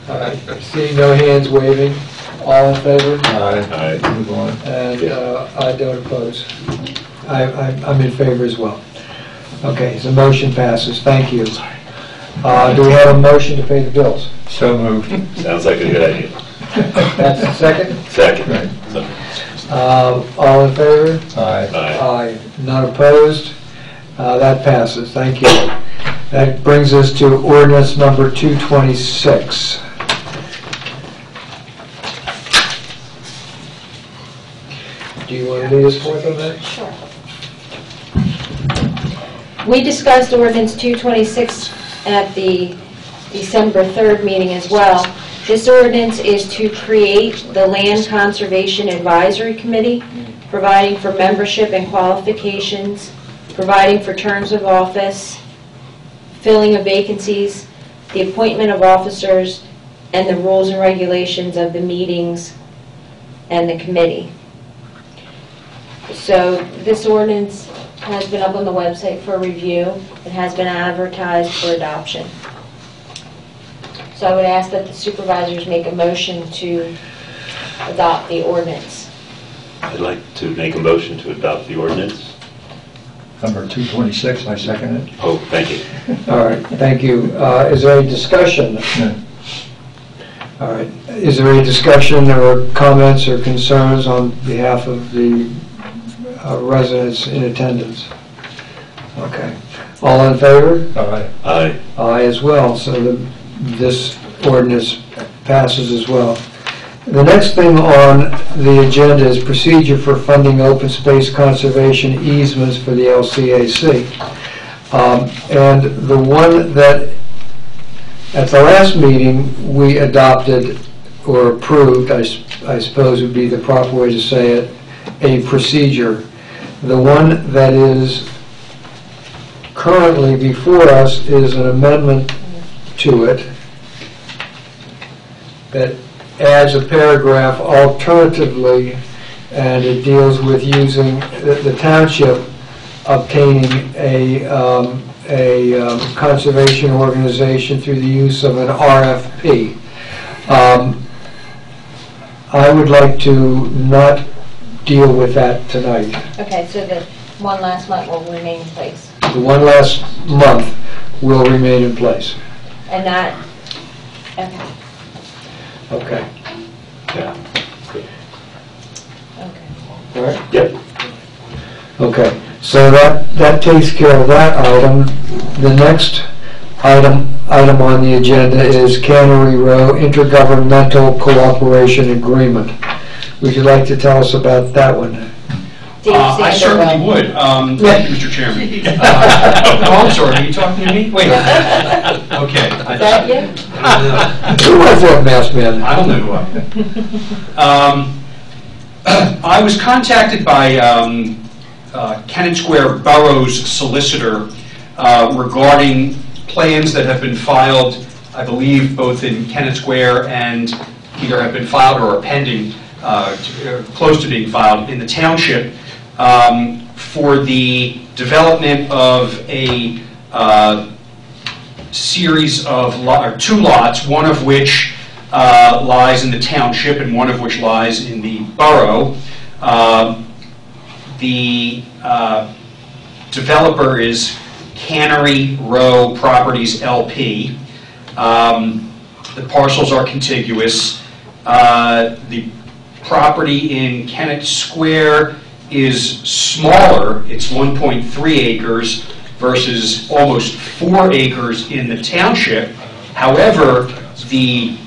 All right. Seeing no hands waving, all in favor? Aye. Aye. Move on. And I don't oppose. I'm in favor as well. Okay, so motion passes. Thank you. Do we have a motion to pay the bills? So moved. Sounds like a good idea. That's the second? Second. All in favor? Aye. Aye. Aye. None opposed? That passes. Thank you. That brings us to ordinance number 226. Do you want to lead us forth on that? Sure. We discussed ordinance 226 at the December 3rd meeting as well. This ordinance is to create the Land Conservation Advisory Committee, providing for membership and qualifications, providing for terms of office, filling of vacancies, the appointment of officers, and the rules and regulations of the meetings and the committee. So this ordinance has been up on the website for review. It has been advertised for adoption. So So I would ask that the supervisors make a motion to adopt the ordinance. I'd like to make a motion to adopt the ordinance. Number 226, I second it. Oh, thank you. All right, thank you. Is there any discussion? All right, is there any discussion or comments or concerns on behalf of the residents in attendance? Okay. All in favor? Aye. Aye. Aye as well, so this ordinance passes as well. The next thing on the agenda is procedure for funding open space conservation easements for the LCAC. And the one that at the last meeting we adopted or approved, I suppose would be the proper way to say it, a procedure. The one that is currently before us is an amendment to it that adds a paragraph alternatively, and it deals with using the township obtaining a conservation organization through the use of an RFP. I would like to not deal with that tonight. Okay, so the one last month will remain in place. The one last month will remain in place. And that, okay, Okay. Yeah. okay. All right. Yep. Okay. So that takes care of that item. The next item on the agenda is Cannery Row Intergovernmental Cooperation Agreement. Would you like to tell us about that one? I certainly would. Thank you, Mr. Chairman. Oh, I'm sorry, are you talking to me? Wait. Okay. Is that you? Who was that masked man? I don't know who I am. I was contacted by Kennett Square Borough's solicitor regarding plans that have been filed, I believe, both in Kennett Square and either have been filed or are pending, close to being filed in the township, for the development of a series of two lots, one of which lies in the township and one of which lies in the borough. The developer is Cannery Row Properties LP. The parcels are contiguous. The property in Kennett Square is smaller. It's 1.3 acres versus almost 4 acres in the township. However, the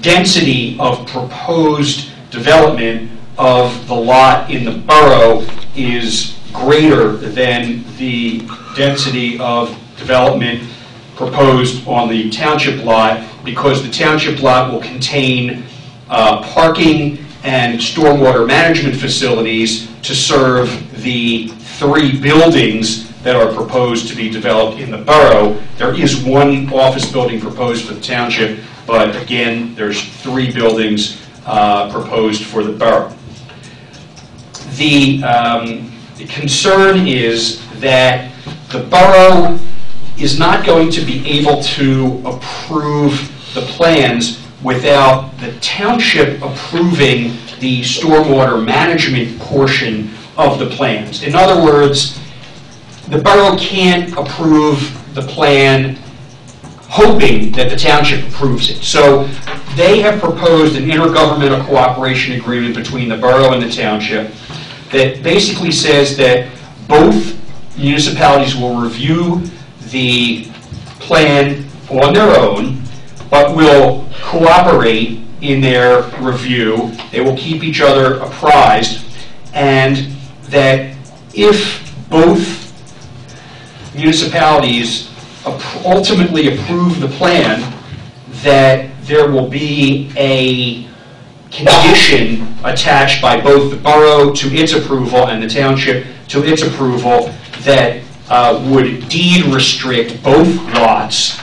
density of proposed development of the lot in the borough is greater than the density of development proposed on the township lot, because the township lot will contain parking and stormwater management facilities to serve the 3 buildings that are proposed to be developed in the borough. There is one office building proposed for the township, but again, there's 3 buildings proposed for the borough. The concern is that the borough is not going to be able to approve the plans without the township approving the stormwater management portion of the plans. In other words, the borough can't approve the plan hoping that the township approves it. So they have proposed an intergovernmental cooperation agreement between the borough and the township that basically says that both municipalities will review the plan on their own, but will cooperate in their review. They will keep each other apprised, and that if both municipalities ultimately approve the plan, that there will be a condition attached by both the borough to its approval and the township to its approval that would deed restrict both lots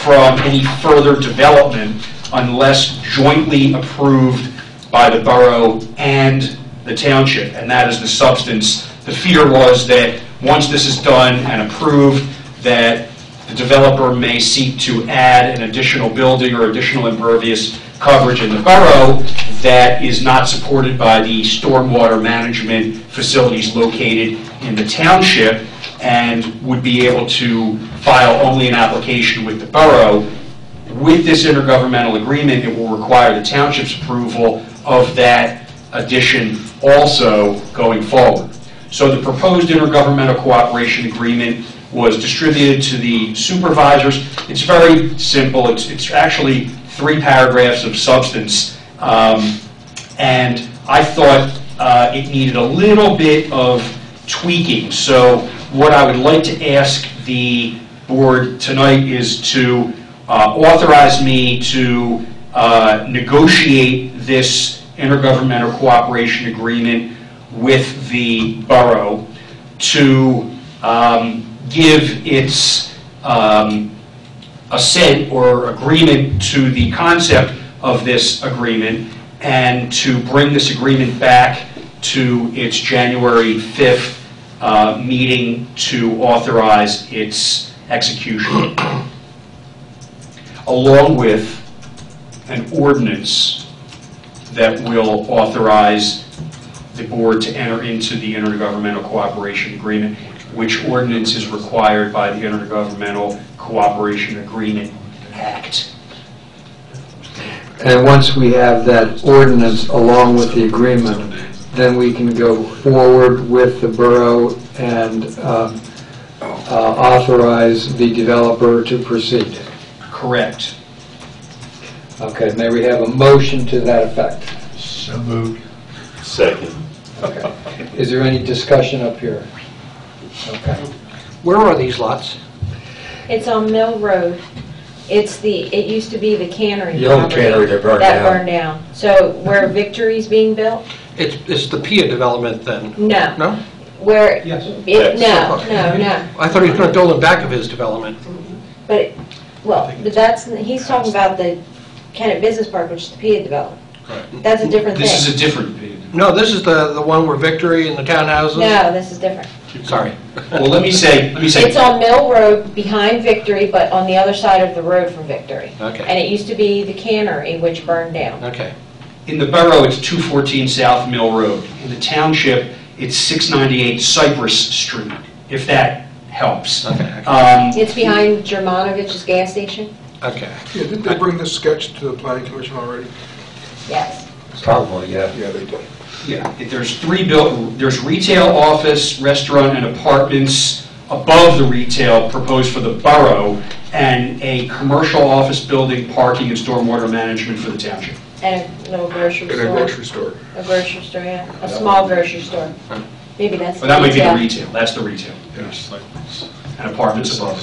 from any further development unless jointly approved by the borough and the township. And that is the substance. The fear was that once this is done and approved, that the developer may seek to add an additional building or additional impervious coverage in the borough that is not supported by the stormwater management facilities located in the township, and would be able to file only an application with the borough. With this intergovernmental agreement, it will require the township's approval of that addition also going forward. So the proposed intergovernmental cooperation agreement was distributed to the supervisors. It's very simple. It's actually 3 paragraphs of substance, and I thought it needed a little bit of tweaking. So what I would like to ask the board tonight is to authorize me to negotiate this intergovernmental cooperation agreement with the borough, to give its assent or agreement to the concept of this agreement, and to bring this agreement back to its January 5th meeting to authorize its execution, along with an ordinance that will authorize the board to enter into the Intergovernmental Cooperation Agreement, which ordinance is required by the Intergovernmental Cooperation Agreement Act. And once we have that ordinance along with the agreement, then we can go forward with the borough and authorize the developer to proceed. Correct. Okay, may we have a motion to that effect? So moved. Second. Okay. Is there any discussion up here? Okay. Where are these lots? It's on Mill Road. It used to be the cannery. The old property cannery that burned that down. burned down. So where Victory's being built? It's the PIA development then? No. No? Where? Yes. No. I thought he was going to build in back of his development. But, he's talking about the Kennett Business Park, which is the PIA development. That's a different thing. This is a different. No, this is the one where Victory and the townhouses? No, this is different. Sorry. Well, let me say. It's on Mill Road behind Victory, but on the other side of the road from Victory. Okay. And it used to be the cannery, which burned down. Okay. In the borough, it's 214 South Mill Road. In the township, it's 698 Cypress Street, if that helps. Okay. It's behind Germanovich's gas station? Okay. Yeah, didn't they bring this sketch to the planning commission already? Yes. Probably, yeah. Yeah, they did. Yeah, there's there's retail, office, restaurant, and apartments above the retail proposed for the borough, and a commercial office building, parking, and stormwater management for the township. And a little grocery store. In a grocery store. A grocery store, yeah. A small grocery store. Maybe that's But that might be the retail. retail, that's the retail. And apartments above.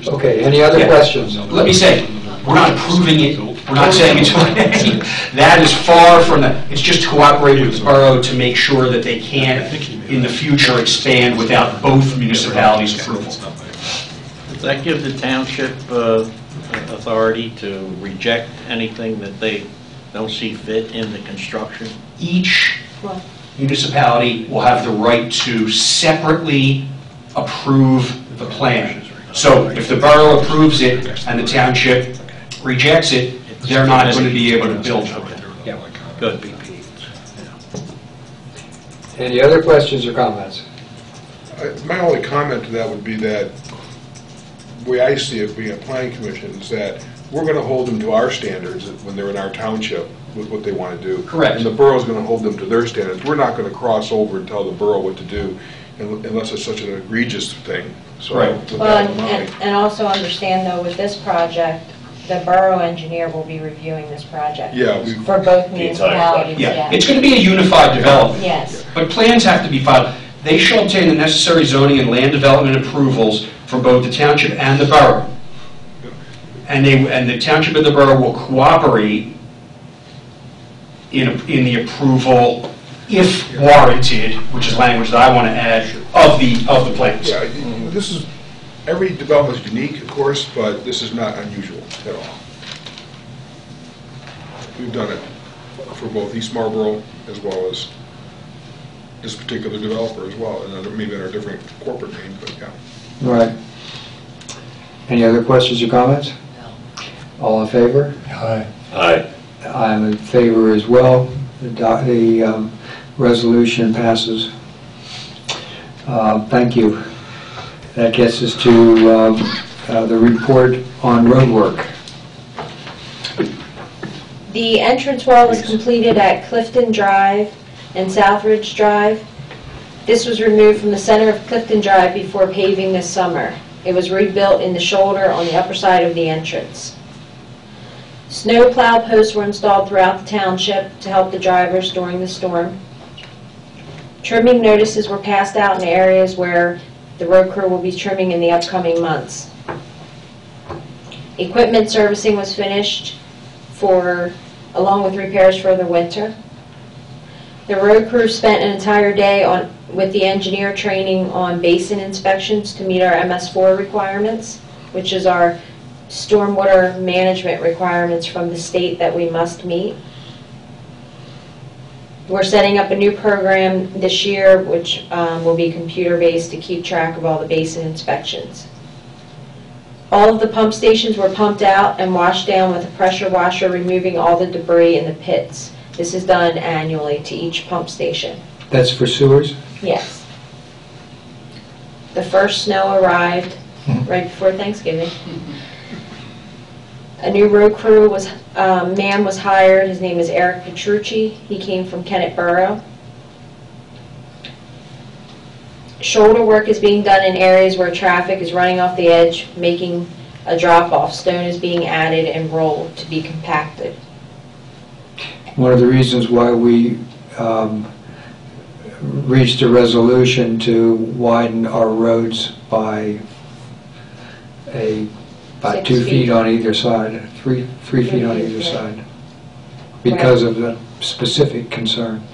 Okay, any other Yeah. questions? Let me say, we're not approving it, we're not saying it's, that is far from that. It's just cooperating with the borough to make sure that they can't, in the future, expand without both municipalities' approval. Does that give the township authority to reject anything that they don't see fit in the construction? Each municipality will have the right to separately approve the plan. So if the borough approves it and the township rejects it, they're not going to be able to build it. Yeah, good. Any other questions or comments? My only comment to that would be that, the way I see it being a planning commission, is that we're going to hold them to our standards when they're in our township with what they want to do. Correct. And the borough's going to hold them to their standards. We're not going to cross over and tell the borough what to do unless it's such an egregious thing. So, Right. with Well, that in mind. and also understand though, with this project, the borough engineer will be reviewing this project. Yeah, For both The entire municipalities, Yeah, it's going to be a unified development. Yes. But plans have to be filed. They shall obtain the necessary zoning and land development approvals for both the township and the borough. And the township and the borough will cooperate in the approval, if warranted, which is language that I want to add, of the plans. Yeah, this is, every development is unique, of course, but this is not unusual at all. We've done it for both East Marlboro as well as this particular developer as well, and maybe in our different corporate name, but yeah. All right. Any other questions or comments? All in favor? Aye. Aye. I'm in favor as well. The resolution passes. Thank you. That gets us to the report on road work. The entrance wall was completed at Clifton Drive and Southridge Drive. This was removed from the center of Clifton Drive before paving this summer. It was rebuilt in the shoulder on the upper side of the entrance. Snow plow posts were installed throughout the township to help the drivers during the storm. Trimming notices were passed out in areas where the road crew will be trimming in the upcoming months. Equipment servicing was finished along with repairs for the winter. The road crew spent an entire day with the engineer training on basin inspections to meet our MS4 requirements, which is our stormwater management requirements from the state that we must meet. We're setting up a new program this year, which will be computer-based to keep track of all the basin inspections. All of the pump stations were pumped out and washed down with a pressure washer, removing all the debris in the pits. This is done annually to each pump station. That's for sewers? Yes. The first snow arrived right before Thanksgiving. A new road crew man was hired. His name is Eric Petrucci. He came from Kennett Borough. Shoulder work is being done in areas where traffic is running off the edge, making a drop-off. Stone is being added and rolled to be compacted. One of the reasons why we reached a resolution to widen our roads by 2 feet on either side, 3 feet on either side, because of the specific concern.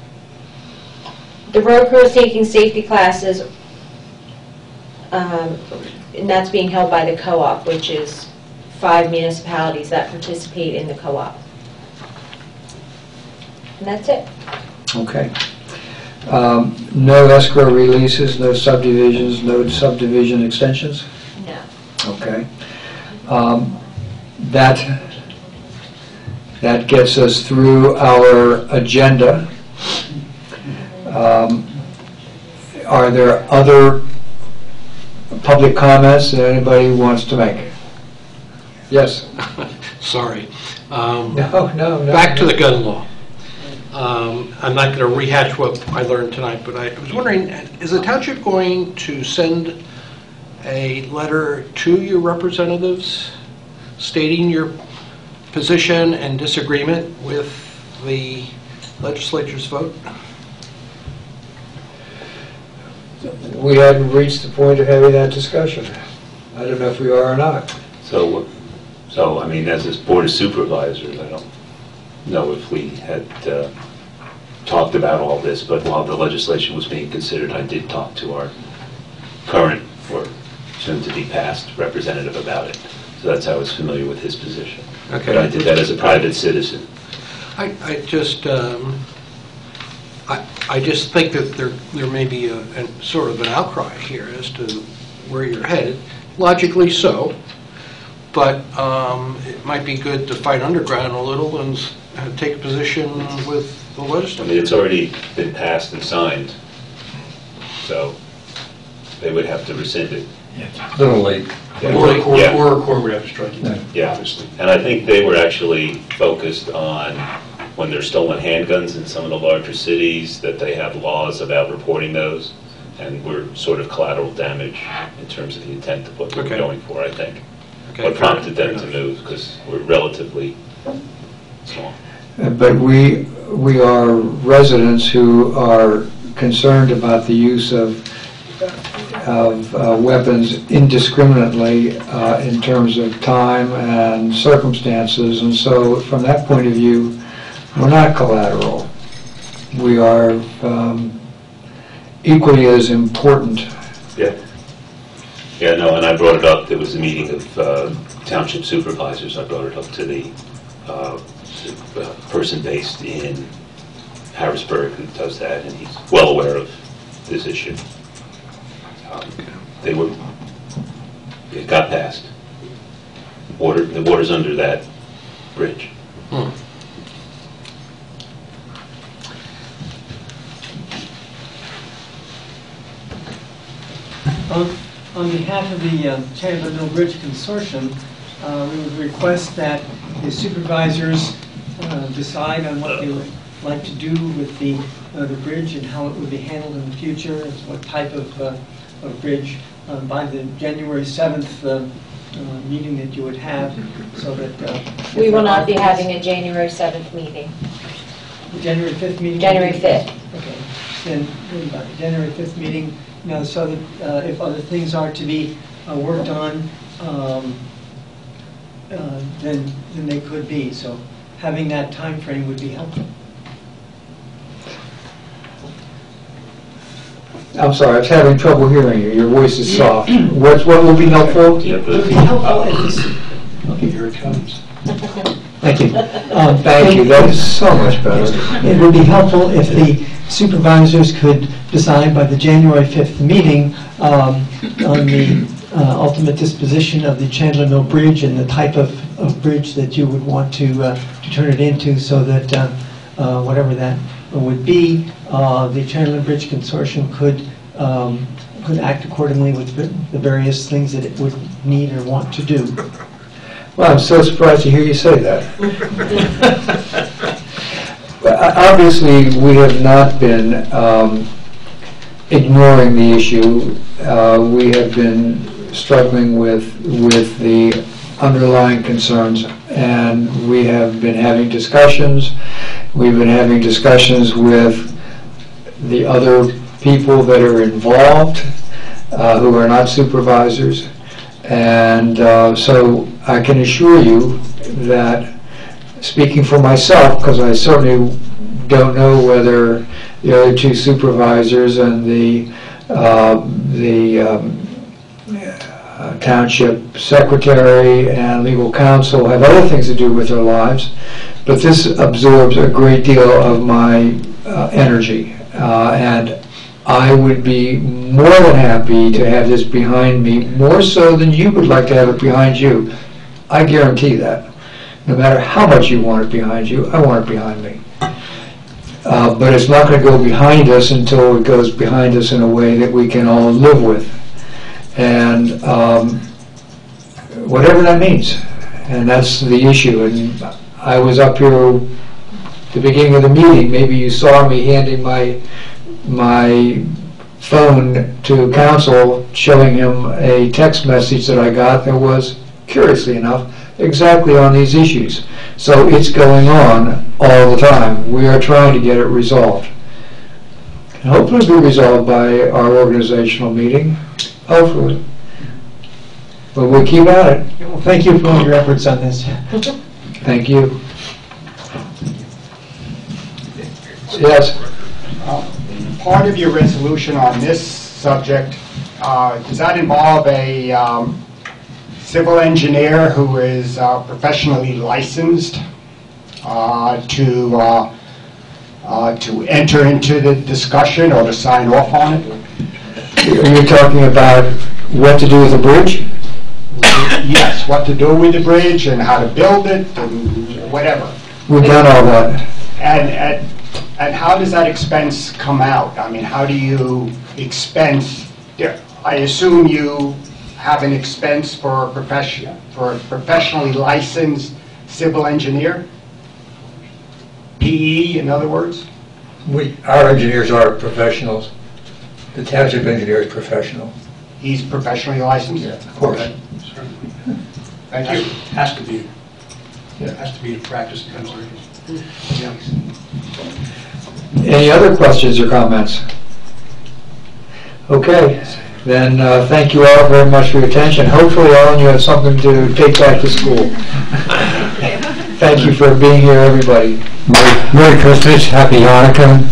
The road crew is taking safety classes, and that's being held by the co-op, which is 5 municipalities that participate in the co-op. And that's it. Okay. No escrow releases, no subdivisions, no subdivision extensions? No. Okay. That gets us through our agenda. Are there other public comments that anybody wants to make? Yes. Sorry. No. Back to the gun law. I'm not going to rehash what I learned tonight, but I was wondering, is the township going to send a letter to your representatives stating your position and disagreement with the legislature's vote? We haven't reached the point of having that discussion. I don't know if we are or not. So I mean, as this Board of Supervisors, I don't know if we had talked about all this, but while the legislation was being considered, I did talk to our current, or soon-to-be passed, representative about it. So that's how I was familiar with his position. Okay. But I did that as a private citizen. I just think that there may be a sort of an outcry here as to where you're headed. Logically so, but it might be good to fight underground a little and take a position with the legislature. I mean, it's already been passed and signed, so they would have to rescind it. Yeah, a little late. Yeah. Or a court would have to strike it down, Yeah, obviously. and I think they were actually focused on when there's stolen handguns in some of the larger cities, that they have laws about reporting those, and we're sort of collateral damage in terms of the intent of what they were going for, I think. Okay, What prompted them to move, because we're relatively small. But we are residents who are concerned about the use of weapons indiscriminately in terms of time and circumstances, and so from that point of view, we're not collateral. We are equally as important. Yeah. Yeah, no, and I brought it up, there was a meeting of township supervisors, I brought it up to the person based in Harrisburg who does that, and he's well aware of this issue. They were it got passed. The water's under that bridge. On behalf of the Chandler Mill Bridge Consortium, we would request that the supervisors decide on what they would like to do with the bridge and how it would be handled in the future, as what type of bridge, by the January 7th meeting that you would have, so that... We will not be having a January 7th meeting. The January 5th meeting? January 5th. Okay. Then by the January 5th meeting, so that if other things are to be worked on, then they could be. So having that time frame would be helpful. I'm sorry, I was having trouble hearing you. Your voice is soft. What will be helpful? It would be helpful if this... Okay, here it comes. Thank you. Thank you. That is so much better. It would be helpful if the supervisors could decide by the January 5th meeting on the ultimate disposition of the Chandler Mill Bridge and the type of bridge that you would want to turn it into, so that whatever that would be, the Chandler Bridge Consortium could act accordingly with the various things that it would need or want to do. Well, I'm so surprised to hear you say that. Obviously, we have not been ignoring the issue. We have been struggling with the underlying concerns, and we have been having discussions. We've been having discussions with the other people that are involved, who are not supervisors. And so I can assure you that, speaking for myself, because I certainly don't know whether the other two supervisors and the township secretary and legal counsel have other things to do with their lives, but this absorbs a great deal of my energy, and I would be more than happy to have this behind me, more so than you would like to have it behind you. I guarantee that. No matter how much you want it behind you, I want it behind me. But it's not going to go behind us until it goes behind us in a way that we can all live with. And whatever that means. And that's the issue. And I was up here at the beginning of the meeting. Maybe you saw me handing my phone to counsel, showing him a text message that I got that was, curiously enough, exactly on these issues. So it's going on all the time. We are trying to get it resolved. And hopefully it'll be resolved by our organizational meeting. Hopefully. But we'll keep at it. Well, thank you for all your efforts on this. Thank you. Yes? Part of your resolution on this subject, does that involve a civil engineer who is professionally licensed to enter into the discussion or to sign off on it? Are you talking about what to do with the bridge? Yes, what to do with the bridge and how to build it and whatever. We've done all that. And how does that expense come out? I mean, how do you expense? I assume you have an expense for a professionally licensed civil engineer? PE, in other words? Our engineers are professionals. The township engineer is professional. He's professionally licensed? Yeah, of course. Okay. Thank you. Has to be. Yeah, has to be to practice in Pennsylvania. Yeah. Any other questions or comments? Okay, then thank you all very much for your attention. Hopefully all of you have something to take back to school. Thank you for being here, everybody. Merry Christmas, Happy Hanukkah.